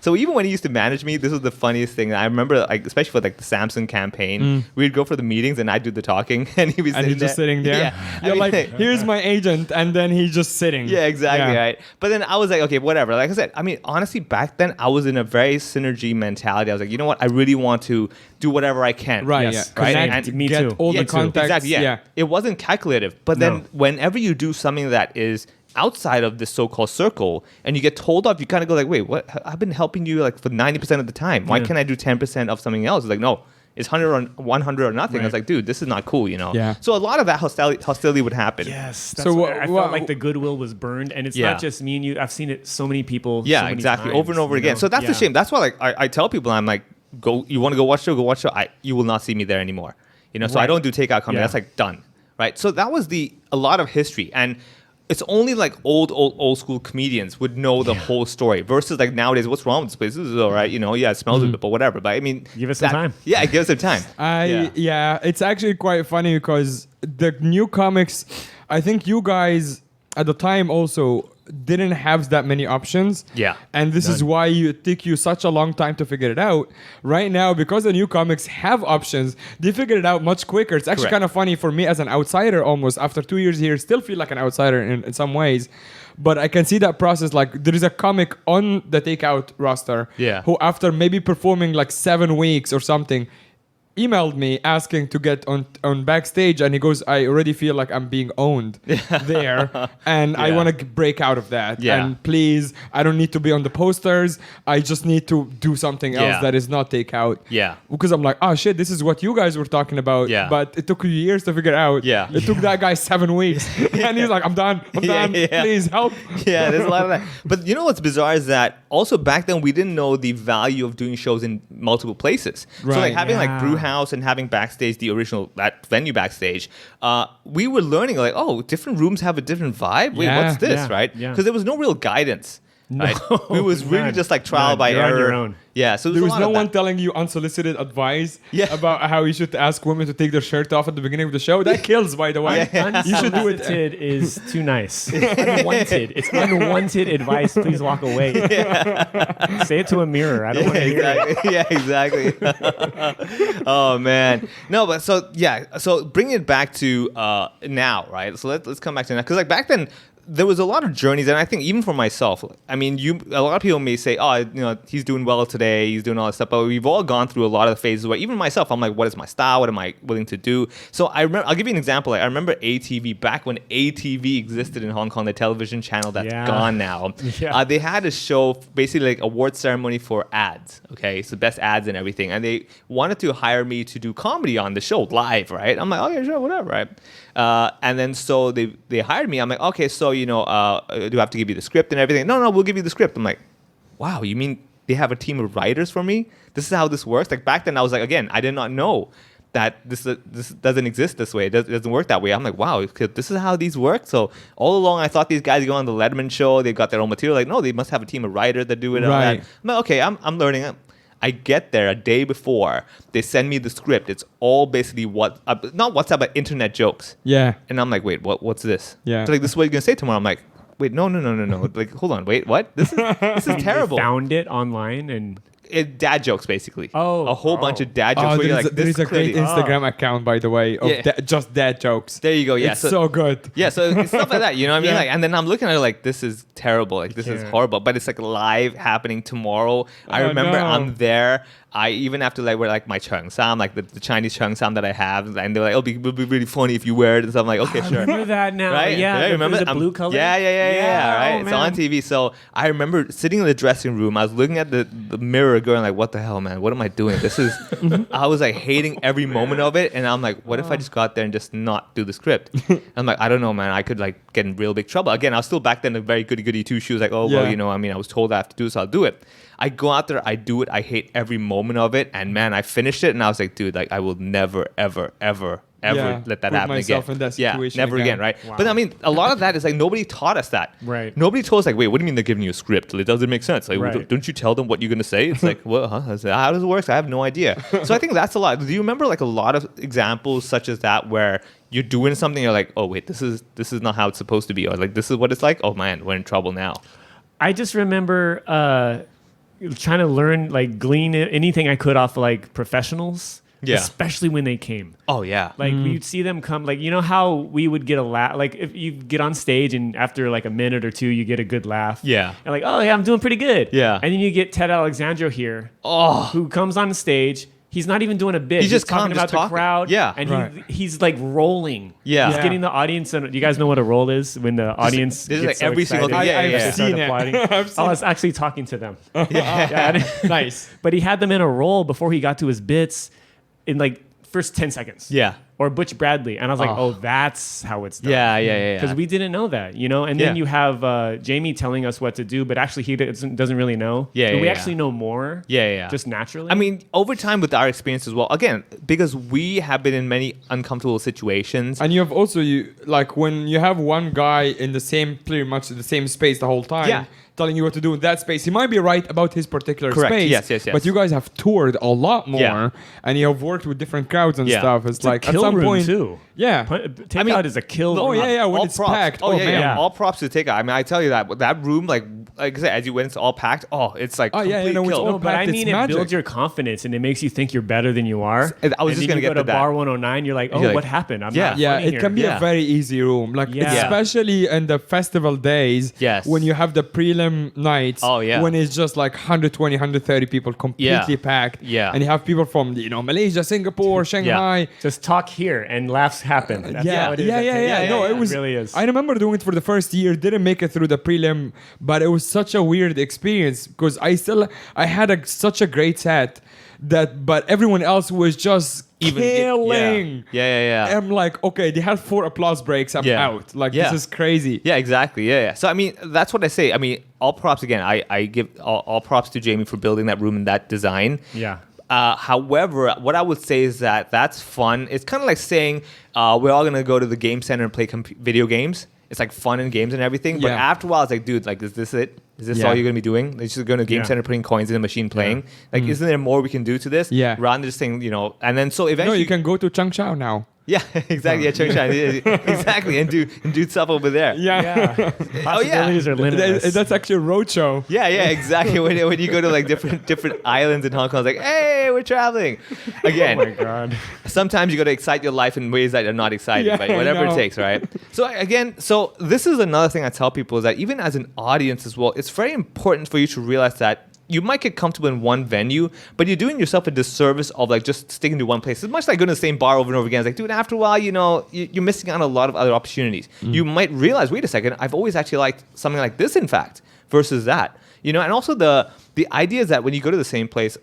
so even when he used to manage me, this was the funniest thing. I remember, like, especially for like the Samsung campaign, we'd go for the meetings and I'd do the talking, and he was and he's just sitting there. Yeah, You're like, here's my agent, and then he's just sitting. yeah, exactly, Yeah. right. But then I was like, okay, whatever. Like I said, I mean, honestly, back then I was in a very synergy mentality. I was like, you know what? I really want to do whatever I can. Right. Yes, Yeah. right. Connect, And me get too. all Yeah, the contacts. Exactly. Yeah. It wasn't calculative. But then No. whenever you do something that is outside of this so-called circle and you get told off, you kind of go like, wait, what? I've been helping you like for 90% of the time. Why Yeah. can't I do 10% of something else? It's like, no, it's 100 or 100 or nothing. I was Right. like, dude, this is not cool, you know? Yeah. So a lot of that hostility would happen. Yes. That's So what, wha- I wha- felt like the goodwill was burned, and it's Yeah. not just me and you. I've seen it so many people. Yeah, so many exactly. times, Over and over you again. know? So that's the Yeah. shame. That's why, like, I tell people, I'm like, go. You want to go watch show? Go watch show. You will not see me there anymore. You know. So I Right. don't do takeout comedy. Yeah. That's like done. Right. So that was a lot of history, and it's only like old school comedians would know the whole story. Versus like nowadays, what's wrong with this place? This is all right. You know. Yeah, it smells a bit, but whatever. But I mean, Give us some time. Yeah, give us some time. Yeah, it's actually quite funny because the new comics, I think you guys at the time also didn't have that many options. Yeah. And this is why it took you such a long time to figure it out. Right now, because the new comics have options, they figured it out much quicker. It's actually Correct. kind of funny for me as an outsider almost. After 2 years here, still feel like an outsider in some ways. But I can see that process. Like, there is a comic on the Takeout roster Yeah. who, after maybe performing like 7 weeks or something, emailed me asking to get on backstage, and he goes, I already feel like I'm being owned there, and I Yeah. want to break out of that. Yeah. And please, I don't need to be on the posters. I just need to do something else Yeah. that is not takeout. Yeah. Because I'm like, oh shit, this is what you guys were talking about. Yeah. But it took you years to figure out. Yeah. It took that guy 7 weeks. And he's like, I'm done. I'm Yeah, done. yeah. Please help. Yeah, there's a lot of that. But you know what's bizarre is that also back then we didn't know the value of doing shows in multiple places. So like Right. having like Yeah. Brew House and having backstage, the original that venue backstage, we were learning like, oh, different rooms have a different vibe. Wait, Yeah, what's this, yeah, right? yeah. Because there was no real guidance. Right? It was really none, just like trial none. by You're on error. your own. Yeah, so There was a lot no of one that. telling you unsolicited advice Yeah. about how you should ask women to take their shirt off at the beginning of the show. That kills, by the way. You should do it. Unsolicited is too nice. Unwanted. It's unwanted advice. Please walk away. Say it to a mirror. I don't want to hear it. Exactly. Yeah, exactly. Oh man, no, but so yeah, so bringing it back to now, right? So let's come back to now, because like back then there was a lot of journeys, and I think even for myself, I mean, a lot of people may say, oh, you know, he's doing well today, he's doing all this stuff, but we've all gone through a lot of the phases where even myself, I'm like, what is my style? What am I willing to do? So I remember, I'll give you an example. Like, I remember ATV, back when ATV existed in Hong Kong, the television channel that's Yeah. gone now. Yeah. They had a show, basically like award ceremony for ads, okay? So best ads and everything. And they wanted to hire me to do comedy on the show live, right? I'm like, oh yeah, sure, whatever, right? And then so they hired me. I'm like, okay, so, you know, do I have to give you the script and everything? No, we'll give you the script. I'm like, wow, you mean they have a team of writers for me? This is how this works? Like back then I was like, again, I did not know that this doesn't exist this way. It doesn't work that way. I'm like, wow, this is how these work? So all along I thought these guys go on the Letterman show, they've got their own material. Like, no, they must have a team of writers that do it and all Right. that. I'm like, okay, I'm learning. I get there a day before. They send me the script. It's all basically not WhatsApp, but internet jokes. Yeah. And I'm like, wait, what's this? Yeah. So like, this is what you're gonna say tomorrow. I'm like, wait, no. Like, hold on, wait, what? This is terrible. They found it online and dad jokes basically. Oh. A whole bunch of dad jokes. Oh, where you're like, there is a great clearly- Instagram account, by the way, of Yeah. just dad jokes. There you go. Yeah. It's so good. Yeah, so it's stuff like that, you know what I mean? Yeah. Like, and then I'm looking at it like, this is terrible. Like, this is Yeah. horrible. But it's like live happening tomorrow. I remember no. I'm there. I even have to like wear like my cheongsam, like the Chinese cheongsam that I have, and they're like, it'll be really funny if you wear it. And so I'm like, okay, I sure. remember that now. Right? Yeah, remember the I'm- blue color. Yeah. Right. Oh, It's man. on TV. So I remember sitting in the dressing room. I was looking at the mirror, going like, "What the hell, man? What am I doing? This is." I was like hating every moment of it, and I'm like, "What if I just go out there and just not do the script?" I'm like, "I don't know, man. I could like get in real big trouble." Again, I was still back then a very goody two shoes. Like, oh well, Yeah. you know, I mean, I was told I have to do this, so I'll do it. I go out there, I do it. I hate every moment of it, and man, I finished it, and I was like, dude, like I will never, ever Yeah, let that put happen myself again. in that Yeah, situation never again. again, right? Wow. But I mean, a lot of that is like nobody taught us that. Right. Nobody told us like, wait, what do you mean they're giving you a script? It doesn't make sense. Like, Right. don't you tell them what you're gonna say? It's like, well, huh? I said, how does it work? I have no idea. So I think that's a lot. Do you remember like a lot of examples such as that where you're doing something, you're like, oh wait, this is not how it's supposed to be, or like this is what it's like. Oh man, we're in trouble now. I just remember trying to learn, like, glean anything I could off of, like, professionals. Yeah. Especially when they came. Oh yeah. Like, we'd see them come, like, you know how we would get a laugh? Like, if you get on stage and after, like, a minute or two, you get a good laugh. Yeah. And like, oh, yeah, I'm doing pretty good. Yeah. And then you get Ted Alexandro here, Oh. who comes on stage. He's not even doing a bit. He's just talking calm, about just the talking. crowd. Yeah. And Right. he's like rolling. Yeah. He's Yeah. getting the audience. And you guys know what a roll is? When the audience this is gets like every so single excited, thing. Yeah, they yeah, yeah. start I've seen it. applauding. I've seen I was actually talking to them. Yeah. Nice. But he had them in a roll before he got to his bits in like first 10 seconds. Yeah. Or Butch Bradley. And I was like, Oh. oh, that's how it's done. Yeah. Because we didn't know that, you know? And then Yeah. you have Jamie telling us what to do, but actually he doesn't really know. Yeah, But we yeah, actually know more. Yeah. Just naturally. I mean, over time with our experience as well, again, because we have been in many uncomfortable situations. And you have also like when you have one guy in the same, pretty much the same space the whole time, Yeah. telling you what to do in that space. He might be right about his particular Correct. space. Yes. But you guys have toured a lot more, Yeah. and you have worked with different crowds and Yeah. stuff. It's, it's like a kill at some room point, too. yeah. Takeout is a kill Oh, room. yeah, when all it's props. packed. Oh, Oh, yeah, man. Yeah. All props to take out. I mean, I tell you that room, like I said, as you went, it's all packed. Oh, it's like Oh, yeah, complete you know, it's kill. all No, but I packed, mean, it's it magic. builds your confidence and it makes you think you're better than you are. I was And just then gonna you get go to to that. bar 109. You're like, oh, You're like, what happened? I'm yeah. not Yeah, funny it here. can be Yeah. a very easy room. Like Yeah. especially in the festival days, Yes. when you have the prelim nights, Oh, yeah. when it's just like 120, 130 people completely packed, Yeah. and you have people from Malaysia, Singapore, Shanghai. Just talk here and laughs happen. That's Yeah, how it is yeah, at yeah, Takeout. yeah. No, it was. really is. I remember doing it for the first year. Didn't make it through the prelim, but it was such a weird experience because I had such a great set but everyone else was just killing. Yeah. I'm like, okay, they had 4 applause breaks. I'm Yeah. out. Like Yeah. this is crazy. Yeah, exactly. Yeah. So I mean, that's what I say. I mean, all props again. I give all props to Jamie for building that room and that design. Yeah. However, what I would say is that that's fun. It's kind of like saying we're all gonna go to the game center and play video games. It's like fun and games and everything. But Yeah. after a while, it's like, dude, like, is this it? Is this Yeah. all you're gonna be doing? Like, just going to game Yeah. center, putting coins in a machine, playing. Like, isn't there more we can do to this? Yeah. Rather than just saying, and then so No, eventually, you can go to Changsha now. yeah, exactly, yeah, exactly, and do stuff over there. Yeah. Possibilities are limitless. That's actually a roadshow. Yeah, exactly. When you go to like different islands in Hong Kong, it's like, hey, we're traveling. Again, Oh my God. sometimes you got to excite your life in ways that are not exciting, Yeah, but I whatever it know. takes, right? So this is another thing I tell people is that even as an audience as well, it's very important for you to realize that you might get comfortable in one venue, but you're doing yourself a disservice of like just sticking to one place. It's much like going to the same bar over and over again. It's like, dude, after a while, you're missing out on a lot of other opportunities. You might realize, wait a second, I've always actually liked something like this, in fact, versus that. And also the idea is that when you go to the same place,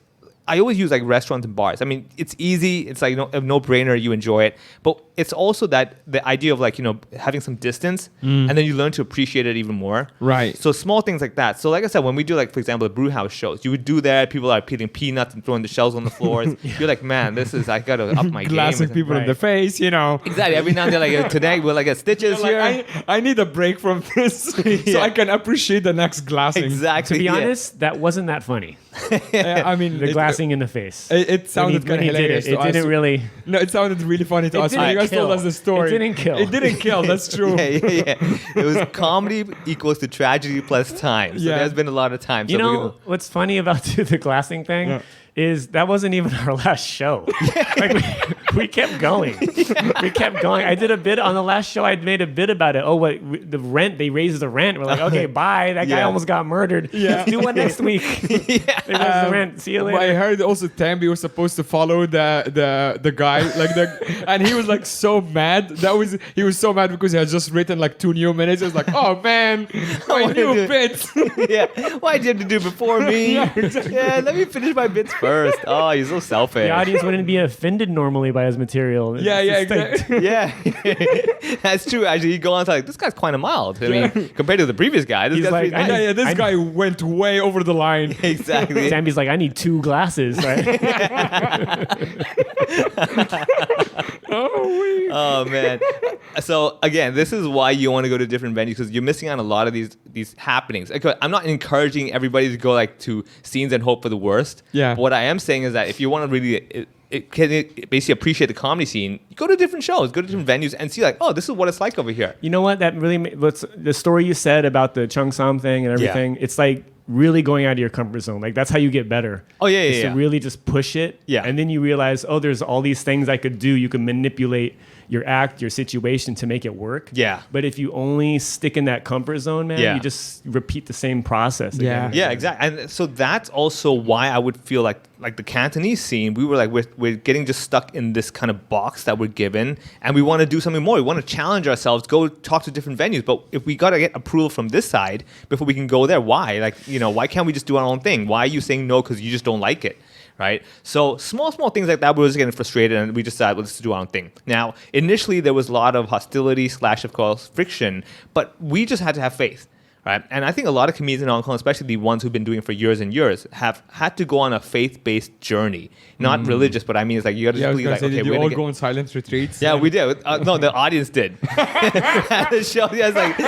I always use like restaurants and bars. I mean, it's easy. It's like a no-brainer. You enjoy it. But it's also that the idea of like, having some distance and then you learn to appreciate it even more. Right. So small things like that. So like I said, when we do like, for example, the brew house shows, you would do that. People are peeling peanuts and throwing the shells on the floors. You're like, man, I got to up my Glassing game. people in Right. the face, Exactly. Every now and then, like today, we'll like get stitches Like, here. I need a break from this so Yeah. I can appreciate the next glassing. Exactly. To be yeah. honest, that wasn't that funny. I mean, The glassing cursing in the face. It sounded kind of hilarious. It didn't really. No, it sounded really funny to It us when you didn't guys told kill. us the story. It didn't kill. It didn't kill. That's true. Yeah. It was comedy equals to tragedy plus time. So Yeah. there's been a lot of time. You So know what's funny about the glassing thing Yeah. is that wasn't even our last show. Like we kept going. We kept going. I did a bit on the last show. I made a bit about it. Oh, the rent? They raised the rent. We're like, okay, bye. That guy Yeah. almost got murdered. Yeah. Let's do one next week. They raised the rent. See you later. I heard also Tambi was supposed to follow the guy and he was like so mad. He was so mad because he had just written like 2 new minutes. He was like, oh man, my new bits. Yeah. Why did you have to do it before me? Yeah, exactly. Yeah, let me finish my bits first. Oh, he's so selfish. The audience wouldn't be offended normally by his material. It's Yeah, distinct. exactly. Yeah, that's true. Actually, you go on to like, this guy's kind of mild. I mean, compared to the previous guy, this He's guy's like, pretty nice. Yeah, this I- guy went way over the line. Exactly. Tammy's like, I need 2 glasses. Right? Oh man. So again, this is why you want to go to different venues because you're missing out on a lot of these happenings. Okay, I'm not encouraging everybody to go like to scenes and hope for the worst. Yeah. But what I am saying is that if you want to really basically appreciate the comedy scene, you go to different shows, go to different venues, and see like, oh, this is what it's like over here. You know what? That really, what's the story you said about the Chung Sam thing and everything? It's like really going out of your comfort zone. Like that's how you get better. Oh, yeah, Is yeah, to yeah. really just push it. Yeah. And then you realize, oh, there's all these things I could do. You can manipulate your act, your situation to make it work. Yeah. But if you only stick in that comfort zone, man, Yeah. you just repeat the same process. Yeah. Again. Yeah, exactly. And so that's also why I would feel like the Cantonese scene, we were like, we're getting just stuck in this kind of box that we're given, and we want to do something more. We want to challenge ourselves, go talk to different venues. But if we got to get approval from this side before we can go there, why? Like, why can't we just do our own thing? Why are you saying no because you just don't like it? Right? So small things like that, we were just getting frustrated and we decided, let's do our own thing. Now, initially there was a lot of hostility / of course, friction, but we just had to have faith. Right? And I think a lot of comedians in Hong Kong, especially the ones who've been doing it for years and years, have had to go on a faith-based journey. Not religious, but I mean, it's like you got to Yeah, I was believe gonna like, say, okay, did you we're all gonna go on silent retreats? yeah, we did. No, the audience did. The show, yeah, it's like,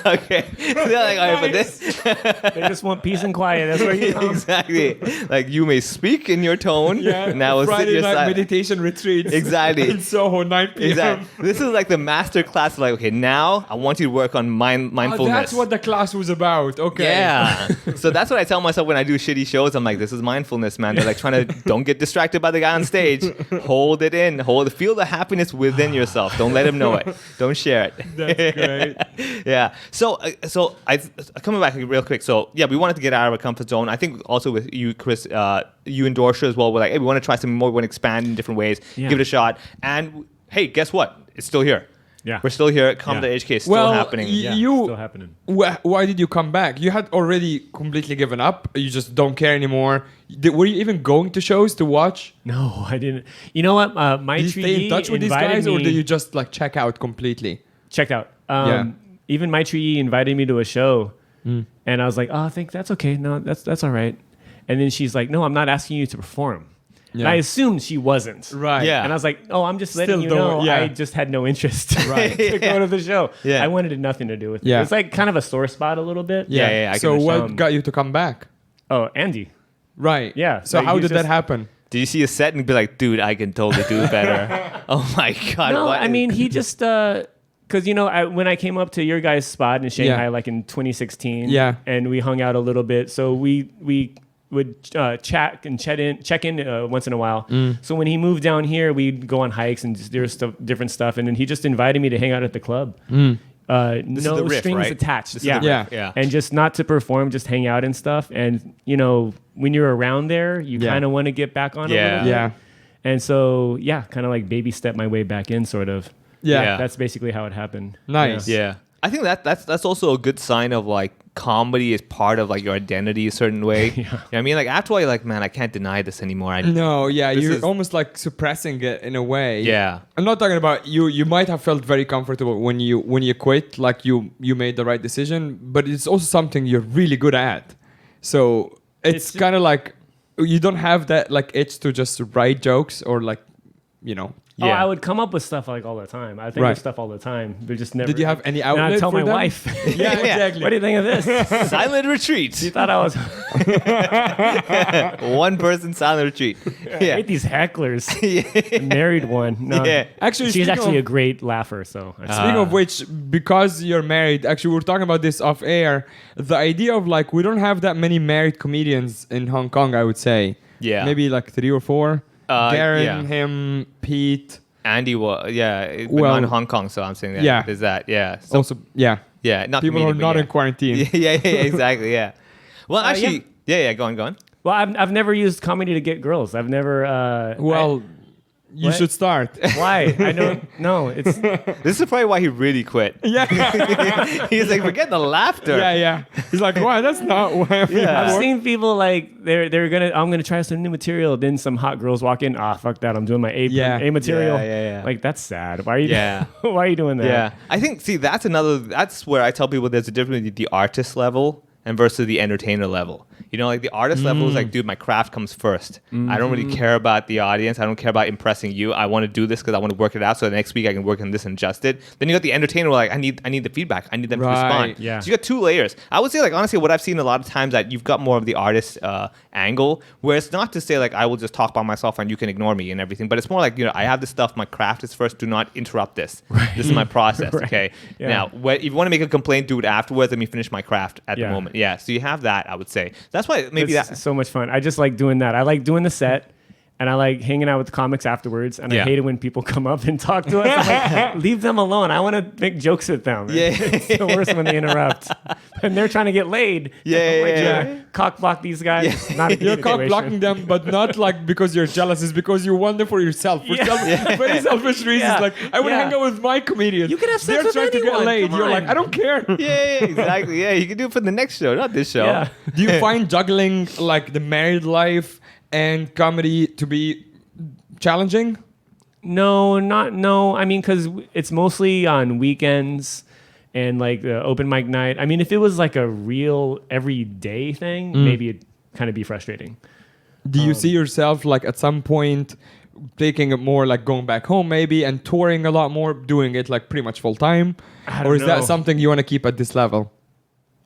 okay. They're like, all right, but this, They just want peace and quiet. That's where you come. exactly. Like, you may speak in your tone. Yeah. Now we'll sit Friday your night side. meditation retreats. Exactly. In Soho, 9 p.m. Exactly. This is like the master class. Of like, okay, now I want you to work on Oh, mindfulness. that's what the class was about. Okay. Yeah. So that's what I tell myself when I do shitty shows. I'm like, this is mindfulness, man. They're like trying to don't get distracted by the guy on stage. Hold it in. Feel the happiness within yourself. Don't let him know it. Don't share it. That's great. Yeah. So I coming back real quick. So yeah, we wanted to get out of our comfort zone. I think also with you, Chris, you and Dorsha as well. We're like, hey, we want to try something more. We want to expand in different ways. Yeah. Give it a shot. And hey, guess what? It's still here. Yeah. We're still here. Comedy.hk is still Well, happening. Yeah, You- still happening. Why did you come back? You had already completely given up. You just don't care anymore. Were you even going to shows to watch? No, I didn't. You know what? My Did you stay in touch with these guys, or did you just like check out completely? checked out? Yeah. Even my tree invited me to a show, and I was like, "Oh, I think that's okay. No, that's all right." And then she's like, "No, I'm not asking you to perform." And Yeah. I assumed she wasn't. Right. Yeah. And I was like, "Oh, I'm just letting Still you don't- know. yeah. I just had no interest Right. to go to the show. Yeah. I wanted nothing to do with it. Yeah. It's like kind of a sore spot a little bit. Yeah, I can So what understand. got you to come back? Oh, Andy. Right. Yeah, So like, how he's did that just- happen? Did you see a set and be like, dude, I can totally do it better? Oh my God. No, what I is- mean, he just because when I came up to your guys' spot in Shanghai, Yeah. like in 2016, Yeah. and we hung out a little bit, so we would chat and check in once in a while. So when he moved down here, we'd go on hikes and just do different stuff, and then he just invited me to hang out at the club. This is No the riff, strings right? attached. This is Yeah. the riff, yeah. And just not to perform, just hang out and stuff. And when you're around there, you Yeah. kind of want to get back on a Yeah. little bit. Yeah. And so, yeah, kind of like baby step my way back in, sort of. Yeah. Yeah. That's basically how it happened. Nice. Yeah. I think that's also a good sign of like comedy is part of like your identity a certain way. You know what I mean? Like after a while, you're like, man, I can't deny this anymore. No, yeah, This you're is- almost like suppressing it in a way. Yeah. I'm not talking about you. You might have felt very comfortable when you quit, like you made the right decision. But it's also something you're really good at. So it's It's- kind of like you don't have that like itch to just write jokes or like Oh, Yeah. I would come up with stuff like all the time. I think Right. of stuff all the time. They're just never. Did you have any And outlet I'd tell for my them? wife. Yeah, Yeah. exactly. What do you think of this? Silent retreat. You thought I was. One person silent retreat. I Yeah. hate these hecklers. I married one. No. Yeah. Actually, She's speaking actually of- a great laugher. So. Speaking of which, because you're married, actually, we were talking about this off air. The idea of like, we don't have that many married comedians in Hong Kong, I would say. Yeah. Maybe like 3 or 4. Darren, yeah. him, Pete. Andy was, but Well, not in Hong Kong, so I'm saying that. yeah. There's that, yeah. So, Also, yeah. yeah, not People who are comedian, but not yeah. in quarantine. Yeah, exactly, yeah. Well, actually, yeah, go on. Well, I've never used comedy to get girls. I've never. Well, you What? should start. Why? I don't know. It's This is probably why he really quit. yeah. He's like, forget the laughter. Yeah. He's like, wow, that's not why I've seen people like I'm gonna try some new material. Then some hot girls walk in. Fuck that! I'm doing my A material. Yeah. Like that's sad. Why are you? Yeah. Why are you doing that? Yeah. I think, that's where I tell people there's a difference between the artist level and versus the entertainer level. You know, like the artist level is like, dude, my craft comes first. I don't really care about the audience. I don't care about impressing you. I want to do this because I want to work it out so the next week I can work on this and adjust it. Then you got the entertainer, like, I need the feedback. I need them to Right. respond. Yeah. So you got 2 layers. I would say, like, honestly, what I've seen a lot of times that you've got more of the artist angle, where it's not to say like I will just talk by myself and you can ignore me and everything, but it's more like, I have this stuff. My craft is first. Do not interrupt this. This is my process. Right. Okay. Yeah. Now, if you want to make a complaint, do it afterwards. Let me finish my craft at the Yeah. moment. Yeah. So you have that. I would say that's why maybe It's that. so much fun. I just like doing that. I like doing the set. And I like hanging out with the comics afterwards. And Yeah. I hate it when people come up and talk to us. I'm like, leave them alone. I want to make jokes with them. Yeah. It's the worst when they interrupt. And they're trying to get laid. Yeah, I'm like, yeah. "You're cock block these guys. It's not a good You're cock situation." blocking them, but not like because you're jealous. It's because you want them for yourself. For very selfish reasons. Yeah. Like, I want to Yeah. hang out with my comedians. You can have sex They're with trying to get anyone. laid. Come You're on. like, I don't care. Yeah, exactly. Yeah, you can do it for the next show, not this show. Yeah. Do you find juggling like the married life and comedy to be challenging? No. I mean, because it's mostly on weekends and like the open mic night. I mean, if it was like a real everyday thing, maybe it'd kind of be frustrating. Do you see yourself like at some point taking it more like going back home maybe and touring a lot more, doing it like pretty much full time? I don't Or is that know. something you want to keep at this level?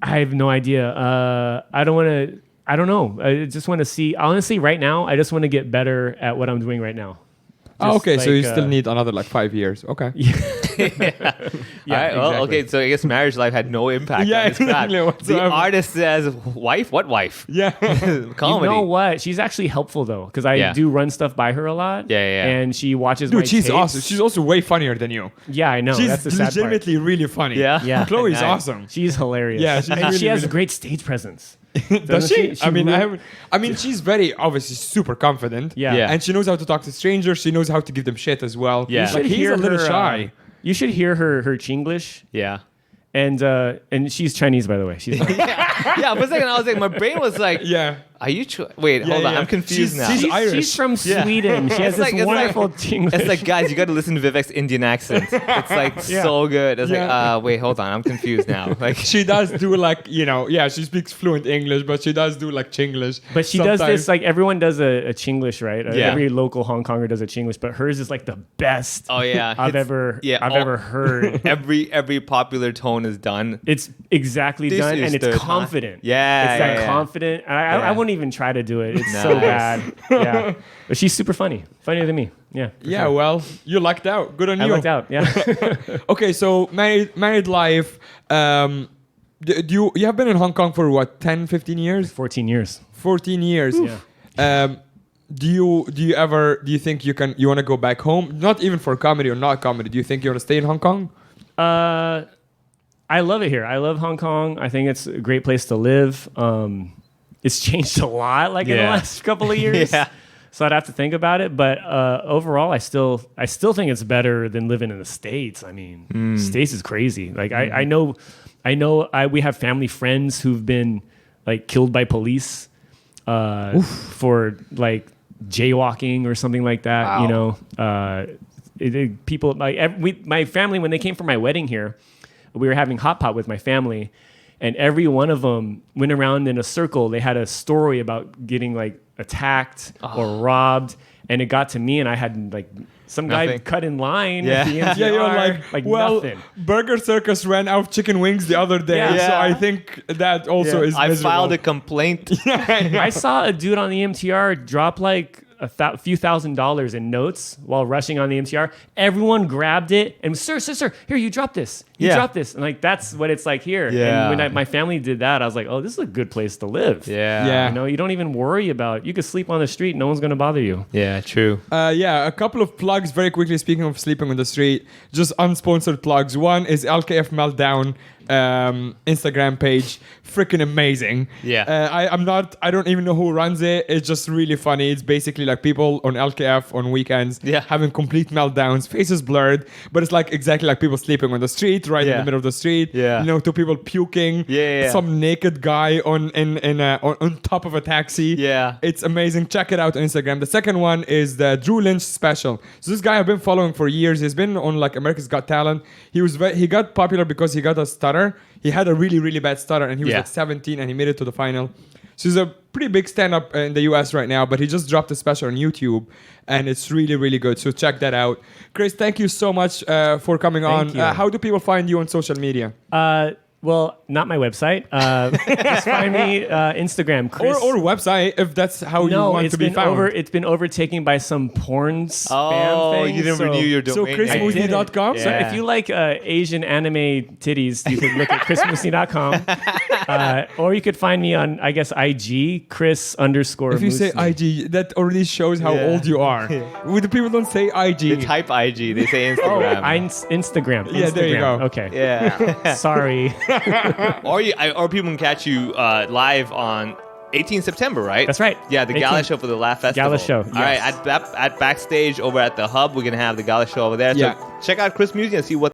I have no idea. I don't know. I just want to see. Honestly, right now, I just want to get better at what I'm doing right now. Oh, Just okay, so you like, still need another like 5 years. Okay. Yeah, All right, well, exactly. okay, so I guess marriage life had no impact Yeah, on this craft. exactly, The whatsoever. artist says, wife? What wife? Yeah. Comedy. You know what? She's actually helpful though, because I Yeah. do run stuff by her a lot. Yeah. And she watches my Dude, she's tapes. awesome. She's also way funnier than you. Yeah, I know. That's the She's sad part. legitimately really funny. Yeah? Yeah. Chloe's Nice. awesome. She's hilarious. Yeah, she's and really, she has really- great stage presence. Does Doesn't she? she I mean, really- I mean, she's very obviously super confident. Yeah. Yeah. And she knows how to talk to strangers. She knows how to give them shit as well. Yeah. You Like, should he's hear a little her, shy. You should hear her Chinglish. Yeah. And she's Chinese, by the way. She's Yeah, for a second, I was like, my brain was like, Yeah. are you wait, hold on, yeah. I'm confused now. She's Irish. she's from Yeah. Sweden. She has It's this wonderful Chinglish. It's like, guys, you got to listen to Vivek's Indian accent. It's like Yeah. so good. It's Yeah. like, wait, hold on, I'm confused now. Like, She does do like, she speaks fluent English, but she does do like Chinglish. But she does sometimes. this, like, everyone does a Chinglish, right? Yeah. Every local Hong Konger does a Chinglish, but hers is like the best oh yeah, I've It's- ever all- ever heard. every popular tone is done. It's exactly This done, is and it's the confident. Yeah, It's that yeah. confident. And Yeah. I wouldn't even try to do it. It's so Nice. bad. Yeah. But she's super funny. Funnier than me. Yeah. for Yeah, sure. well, you lucked out. Good on I you. lucked out. Yeah. Okay, so married life. You have been in Hong Kong for what, 10, 15 years? 14 years. 14 years. Yeah. Do you think you want to go back home? Not even for comedy or not comedy. Do you think you want to stay in Hong Kong? I love it here. I love Hong Kong. I think it's a great place to live. It's changed a lot, like in the Yeah. last couple of years. Yeah. So I'd have to think about it. But overall, I still think it's better than living in the States. I mean, States is crazy. Like I know we have family friends who've been like killed by police for like jaywalking or something like that. Wow. You know, people like my family when they came for my wedding here, we were having hot pot with my family, and every one of them went around in a circle. They had a story about getting like attacked or robbed, and it got to me, and I had like some guy Nothing. cut in line Yeah. at the MTR. Yeah, you're like, well, nothing. Burger Circus ran out of chicken wings the other day, Yeah. so Yeah. I think that also is I miserable. filed a complaint. I saw a dude on the MTR drop like a few $1,000s in notes while rushing on the MTR. Everyone grabbed it and sir, here, you drop this. You Yeah. drop this. And like, that's what it's like here. Yeah. And when my family did that, I was like, oh, this is a good place to live. Yeah. Yeah. You know, you don't even worry about, you could sleep on the street. No one's going to bother you. Yeah, true. Yeah, a couple of plugs very quickly. Speaking of sleeping on the street, just unsponsored plugs. One is LKF Meltdown Instagram page, freaking amazing. Yeah. I don't even know who runs it. It's just really funny. It's basically like people on LKF on weekends Yeah. having complete meltdowns, faces blurred, but it's like exactly like people sleeping on the street, right in Yeah. the middle of the street. Yeah. You know, two people puking. Yeah. Some naked guy on top of a taxi. Yeah. It's amazing. Check it out on Instagram. The second one is the Drew Lynch special. So this guy I've been following for years. He's been on like America's Got Talent. He got popular because he got a stutter. He had a really, really bad stutter, and he was Yeah. like 17, and he made it to the final. So he's a pretty big stand-up in the US right now, but he just dropped a special on YouTube, and it's really, really good. So check that out. Chris, thank you so much for coming on. you. How do people find you on social media? Well, not my website. Just find me Instagram, Chris. Or website, if that's how you want to be found. It's been overtaken by some porn spam Oh, thing. you didn't so- renew your So domain name. chrismusni.com? So Yeah. if you like Asian anime titties, you can look at chrismusni.com. Or you could find me on, I guess, IG, Chris_. If you say Musni. IG, that already shows how Yeah. old you are. With the people don't say IG. They type IG. They say Oh, Instagram. Instagram. Yeah, there you Instagram. go. Okay. yeah. Sorry. or people can catch you live on 18 September, right? That's right. Yeah, the gala 18 show for the Laugh Festival. Gala show, All right, yes. at backstage over at the Hub, we're gonna have the gala show over there. Yeah. So check out Chris Musni and see what